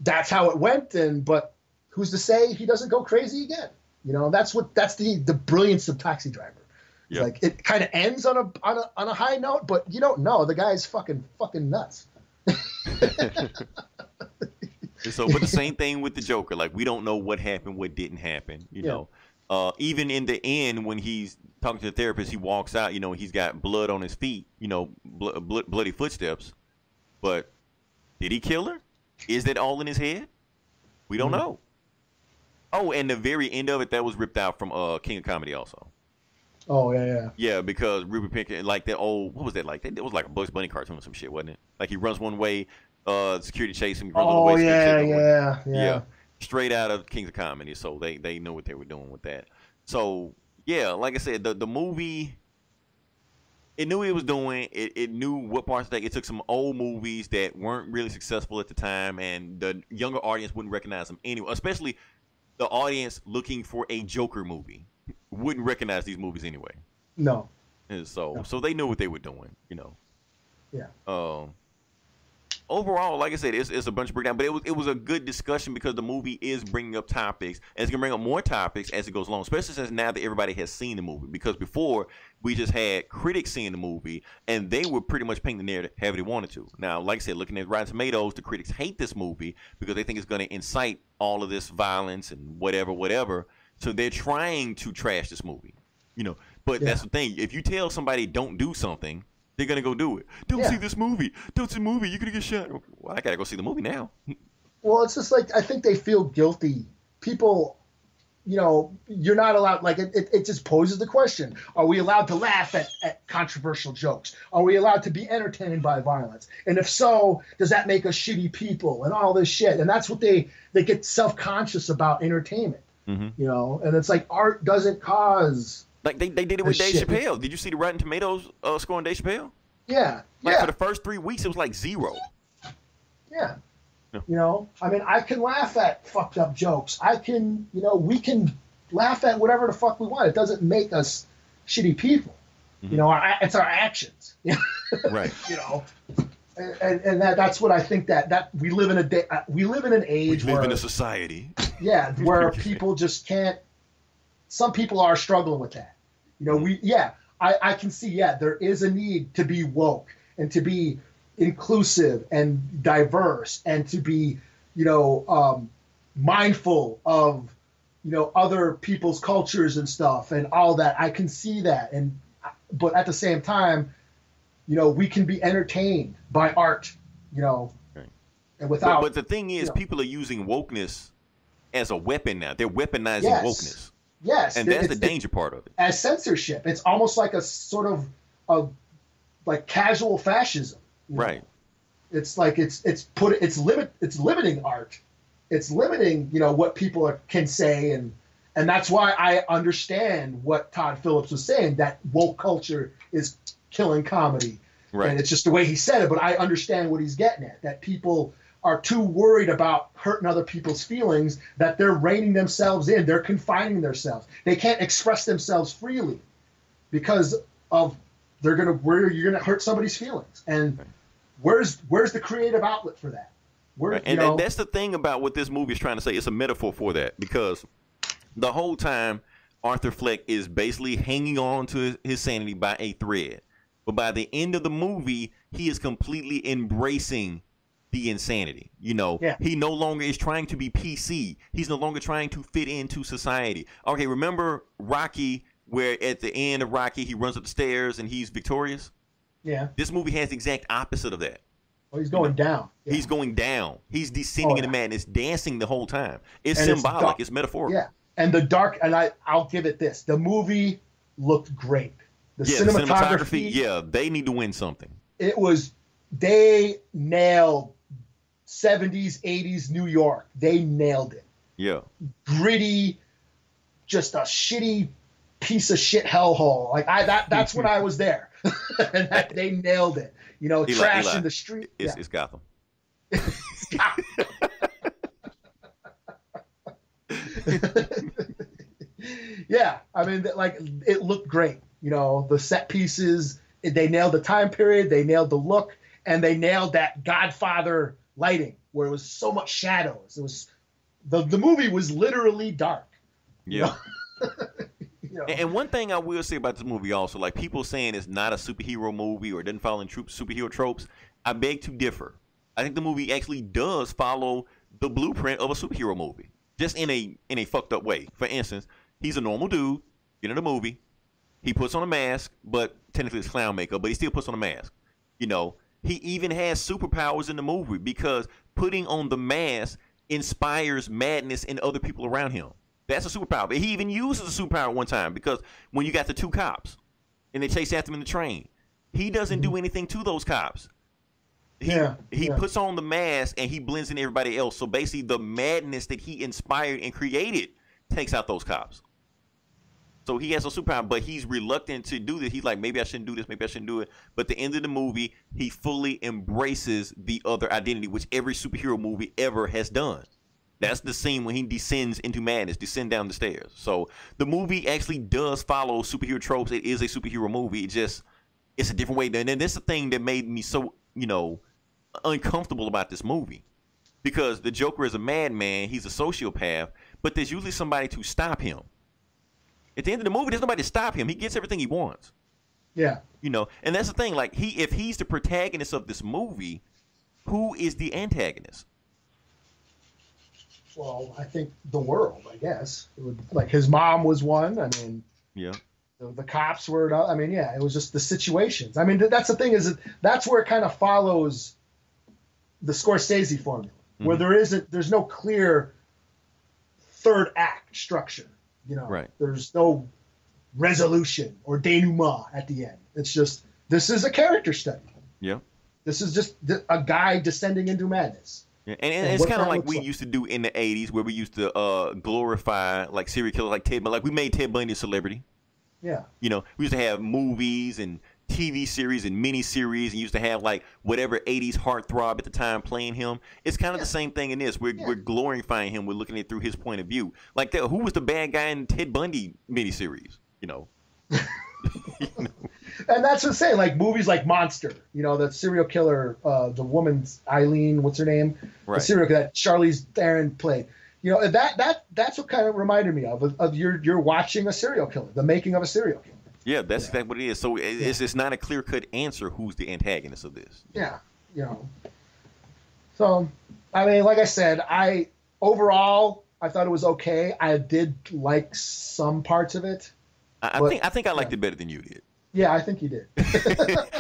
that's how it went. But who's to say he doesn't go crazy again? That's the brilliance of Taxi Driver. Yep. Like, it kind of ends on a high note, but you don't know, the guy's fucking nuts. So, but the same thing with the Joker. Like, we don't know what happened, what didn't happen. You know, even in the end, when he's talking to the therapist, he walks out. He's got blood on his feet. Bloody footsteps. But did he kill her? Is that all in his head? We don't know. Oh, and the very end of it, that was ripped out from King of Comedy also. Oh, yeah. Yeah, because Ruby Pinkett, like that old, what was that like? It was like a Bugs Bunny cartoon or some shit, wasn't it? Like, he runs one way, security chase him. Oh, yeah. Straight out of Kings of Comedy, so they know what they were doing with that. So, yeah, like I said, the movie, it knew what it was doing. It knew what parts to take. It took some old movies that weren't really successful at the time, and the younger audience wouldn't recognize them anyway, especially the audience looking for a Joker movie wouldn't recognize these movies anyway. No. And so they knew what they were doing, Yeah. Overall, like I said, it's a bunch of breakdown, but it was a good discussion because the movie is bringing up topics, and it's gonna bring up more topics as it goes along, especially since now that everybody has seen the movie. Because before, we just had critics seeing the movie, and they were pretty much painting the narrative however they wanted to. Now, like I said, looking at Rotten Tomatoes, the critics hate this movie because they think it's gonna incite all of this violence and whatever. So they're trying to trash this movie, But that's the thing. If you tell somebody don't do something, they're going to go do it. Don't see this movie. Don't see the movie. You're going to get shot. Well, I got to go see the movie now. Well, it's just like, I think they feel guilty. People, you're not allowed, like, it just poses the question. Are we allowed to laugh at controversial jokes? Are we allowed to be entertained by violence? And if so, does that make us shitty people and all this shit? And that's what they get self-conscious about entertainment. Mm-hmm. And it's like, art doesn't cause. Like they did it with Dave Chappelle. Did you see the Rotten Tomatoes score on Dave Chappelle? Yeah. For the first 3 weeks, it was like 0. Yeah. I mean, I can laugh at fucked up jokes. I can, we can laugh at whatever the fuck we want. It doesn't make us shitty people. Mm-hmm. It's our actions. Right. And that's what I think that we live in an age in a society. Yeah, where people just can't. Some people are struggling with that. I can see. Yeah, there is a need to be woke and to be inclusive and diverse and to be, mindful of, other people's cultures and stuff and all that. I can see that, but at the same time, we can be entertained by art, right. And without. But the thing is, people are using wokeness as a weapon now. They're weaponizing wokeness. Yes, and that's the danger part of it. As censorship, it's almost like a sort of like casual fascism. Right. It's like it's limiting art. It's limiting what people can say, and that's why I understand what Todd Phillips was saying, that woke culture is killing comedy. Right. And it's just the way he said it, but I understand what he's getting at, that people are too worried about hurting other people's feelings that they're reining themselves in. They're confining themselves. They can't express themselves freely because of you're gonna hurt somebody's feelings. And where's the creative outlet for that? We're, right. And that's the thing about what this movie is trying to say. It's a metaphor for that, because the whole time Arthur Fleck is basically hanging on to his sanity by a thread. But by the end of the movie, he is completely embracing the insanity. He no longer is trying to be PC. He's no longer trying to fit into society. Okay, remember Rocky, where at the end of Rocky, he runs up the stairs and he's victorious? Yeah. This movie has the exact opposite of that. Oh, he's going down. Yeah. He's going down. He's descending into madness, dancing the whole time. It's symbolic. It's metaphorical. Yeah. And the dark, and I'll give it this. The movie looked great. The cinematography, they need to win something. They nailed 70s, 80s New York. They nailed it. Yeah. Gritty, just a shitty piece of shit hellhole. That's when I was there. And they nailed it. Trash in the street. It's Gotham. It's Gotham. Yeah, I mean, it looked great. The set pieces, they nailed the time period, they nailed the look, and they nailed that Godfather lighting where it was so much shadows. It was the movie was literally dark. Yeah. And one thing I will say about this movie also, like people saying it's not a superhero movie or it doesn't follow in superhero tropes, I beg to differ. I think the movie actually does follow the blueprint of a superhero movie, just in a fucked up way. For instance, he's a normal dude in the movie. He puts on a mask, but technically it's clown makeup, but he still puts on a mask. He even has superpowers in the movie because putting on the mask inspires madness in other people around him. That's a superpower. But he even uses a superpower one time because when you got the two cops and they chase after him in the train, he doesn't do anything to those cops. He puts on the mask and he blends in everybody else. So basically the madness that he inspired and created takes out those cops. So he has a superpower, but he's reluctant to do this. He's like, maybe I shouldn't do this, maybe I shouldn't do it. But at the end of the movie, he fully embraces the other identity, which every superhero movie ever has done. That's the scene when he descends into madness, descend down the stairs. So the movie actually does follow superhero tropes. It is a superhero movie. It's a different way. And that's the thing that made me so, uncomfortable about this movie. Because the Joker is a madman. He's a sociopath. But there's usually somebody to stop him. At the end of the movie, there's nobody to stop him. He gets everything he wants. Yeah. And that's the thing. Like, if he's the protagonist of this movie, who is the antagonist? Well, I think the world, I guess. His mom was one. I mean, yeah. The cops were, I mean, yeah, it was just the situations. I mean, that's the thing that's where it kind of follows the Scorsese formula, where there's no clear third act structure. Right. There's no resolution or denouement at the end. It's just, this is a character study. Yeah. This is just a guy descending into madness. Yeah. And it's kind of like we used to do in the 80s where we used to glorify like serial killers like Ted Bundy. Like we made Ted Bundy a celebrity. Yeah. We used to have movies and TV series and miniseries and used to have like whatever 80s heartthrob at the time playing him. It's kind of the same thing in this. We're glorifying him. We're looking at it through his point of view. Like who was the bad guy in Ted Bundy miniseries? And that's what I'm saying. Like movies like Monster, that serial killer, the woman's Eileen, what's her name? Right. The serial killer that Charlize Theron played. That's what kind of reminded me of you're watching a serial killer, the making of a serial killer. Yeah, that's exactly what it is. So it's not a clear-cut answer who's the antagonist of this. Yeah, So, I mean, like I said, overall I thought it was okay. I did like some parts of it. I think I liked it better than you did. Yeah, I think you did.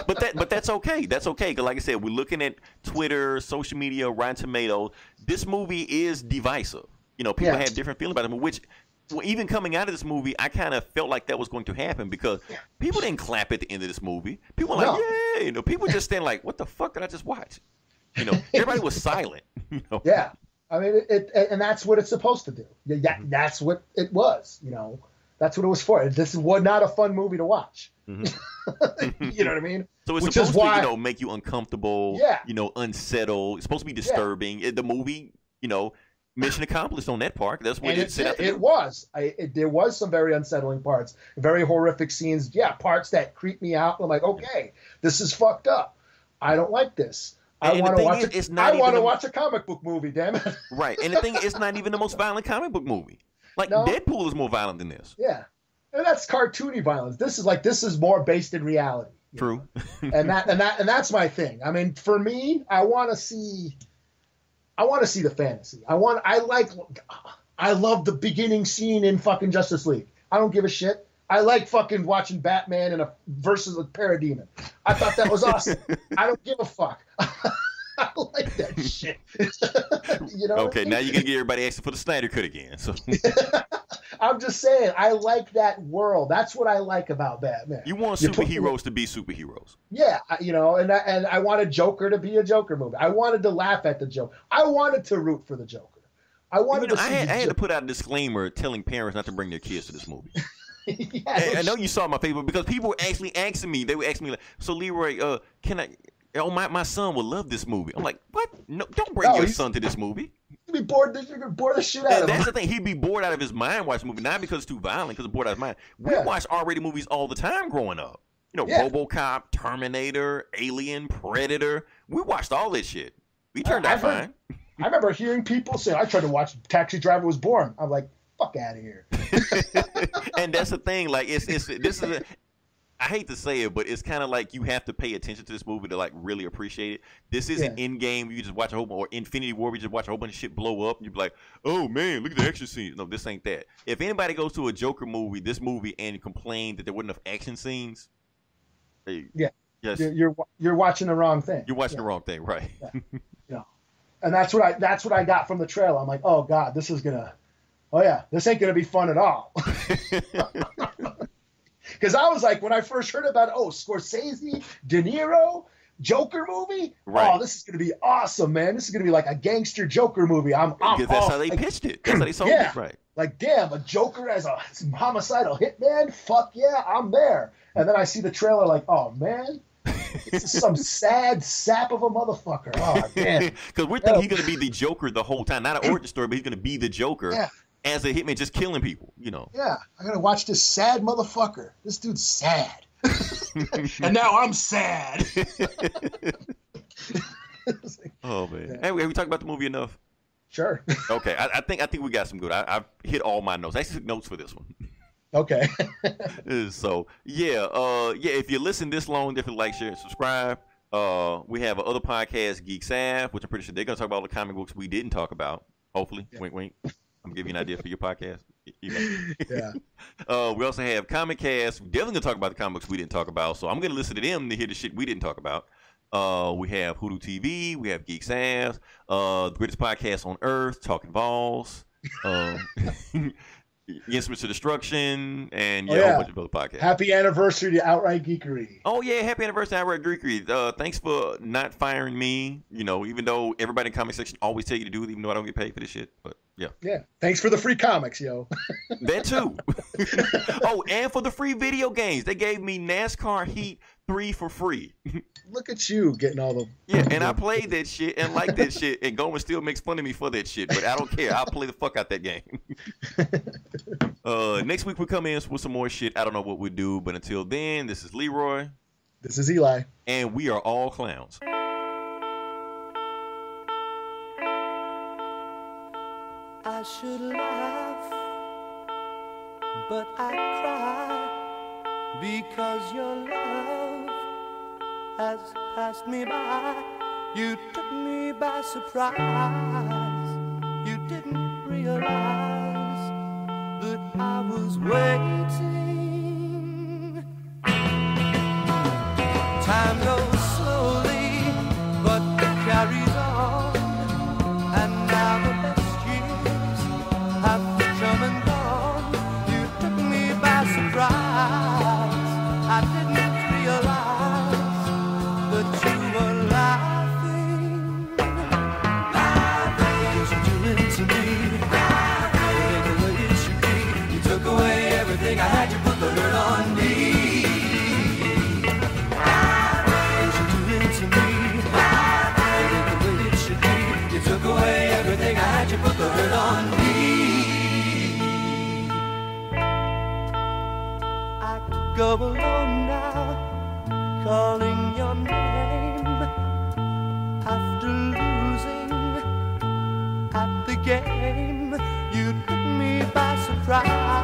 but that's okay. That's okay. Because like I said, we're looking at Twitter, social media, Rotten Tomatoes. This movie is divisive. People have different feelings about it, which even coming out of this movie, I kind of felt like that was going to happen because people didn't clap at the end of this movie. People were like, yay. People just stand like, what the fuck did I just watch? Everybody was silent. Yeah. I mean, and that's what it's supposed to do. Yeah, that's what it was. That's what it was for. This was not a fun movie to watch. Mm-hmm. You know what I mean? So it's supposed to, make you uncomfortable, unsettled. It's supposed to be disturbing. The movie, mission accomplished on that part. That's what it set out to do. It was. There was some very unsettling parts, very horrific scenes. Yeah, parts that creep me out. I'm like, okay, this is fucked up. I don't like this. I want to watch watch a comic book movie. Damn it! Right, and the thing is, it's not even the most violent comic book movie. Like No. Deadpool is more violent than this. Yeah, and that's cartoony violence. This is more based in reality. you True. know? and that's my thing. I mean, for me, I want to see the fantasy. I love the beginning scene in fucking Justice League. I don't give a shit. I like fucking watching Batman versus a parademon. I thought that was awesome. I don't give a fuck. I like that shit. You know? Okay, now you're gonna get everybody asking for the Snyder Cut again. So I'm just saying, I like that world. That's what I like about Batman. you want superheroes to be superheroes. Yeah, and I wanted Joker to be a Joker movie. I wanted to laugh at the Joker. I wanted to root for the Joker. I had to put out a disclaimer telling parents not to bring their kids to this movie. Yeah, I know you saw my Facebook because people were actually asking me. They were asking me like, "So Leroy, can I? Oh, my son will love this movie." I'm like, "What? No, don't bring your son to this movie." You'd be bored. You're gonna bore the shit out of him. That's the thing. He'd be bored out of his mind watching the movie, not because it's too violent, because it's bored out of his mind. We watched R-rated movies all the time growing up. You know, RoboCop, Terminator, Alien, Predator. We watched all this shit. We turned out fine. I remember hearing people say, "I tried to watch Taxi Driver Was Born." I'm like, "Fuck out of here." And that's the thing. Like, I hate to say it, but it's kind of like you have to pay attention to this movie to like really appreciate it. This isn't Endgame. You just watch a whole or Infinity War. You just watch a whole bunch of shit blow up, and you be like, "Oh man, look at the action scenes." No, this ain't that. If anybody goes to a Joker movie, this movie, and complain that there weren't enough action scenes, yes, you're watching the wrong thing. You're watching the wrong thing, right? Yeah. And that's what I got from the trailer. I'm like, "Oh God, this ain't gonna be fun at all." Because I was like, when I first heard about it, Scorsese, De Niro, Joker movie. Right. Oh, this is going to be awesome, man. This is going to be like a gangster Joker movie. Because that's how they pitched it. That's how they sold it. Right. Like, damn, a Joker as a homicidal hitman? Fuck yeah, I'm there. And then I see the trailer like, oh, man, this is some sad sap of a motherfucker. Oh, damn. Because we're thinking he's going to be the Joker the whole time. Not an origin story, but he's going to be the Joker as a hitman just killing people, you know. Yeah, I got to watch this sad motherfucker. This dude's sad. And now I'm sad. Oh, man. Hey, have we talked about the movie enough? Sure. Okay, I think we got some good. I've hit all my notes. I actually took notes for this one. Okay. So if you listen this long, definitely like, share, and subscribe. We have another podcast, Geek Sav, which I'm pretty sure they're gonna talk about all the comic books we didn't talk about. Hopefully, wink, wink. I'm gonna give you an idea for your podcast. Yeah. We also have Comic Cast. We're definitely gonna talk about the comic books we didn't talk about. So I'm gonna listen to them to hear the shit we didn't talk about. We have Hoodoo TV. We have Geek Sav. The greatest podcast on earth, Talking Balls. Instruments of Destruction, and a whole bunch of other podcasts. Happy anniversary to Outright Geekery. Oh yeah, happy anniversary to Outright Geekery. Thanks for not firing me. You know, even though everybody in the comment section always tell you to do it, even though I don't get paid for this shit. But yeah. Yeah. Thanks for the free comics, yo. That too. Oh, and for the free video games. They gave me NASCAR Heat 3 for free. Look at you getting all the... Yeah, and I played that shit and like that shit, and Gomer still makes fun of me for that shit, but I don't care. I'll play the fuck out that game. Next week we'll come in with some more shit. I don't know what we'll do, but until then, this is Leroy. This is Eli. And we are all clowns. I should laugh, but I cry, because your love has passed me by. You took me by surprise. You didn't realize that I was waiting. Time goes slowly, but it carries on, and now the best years have come and gone. You took me by surprise. I didn't realize that you were laughing. Cause you're doing to me everything the way it should be. You took away everything I had, you put the hurt on me. game. You took me by surprise.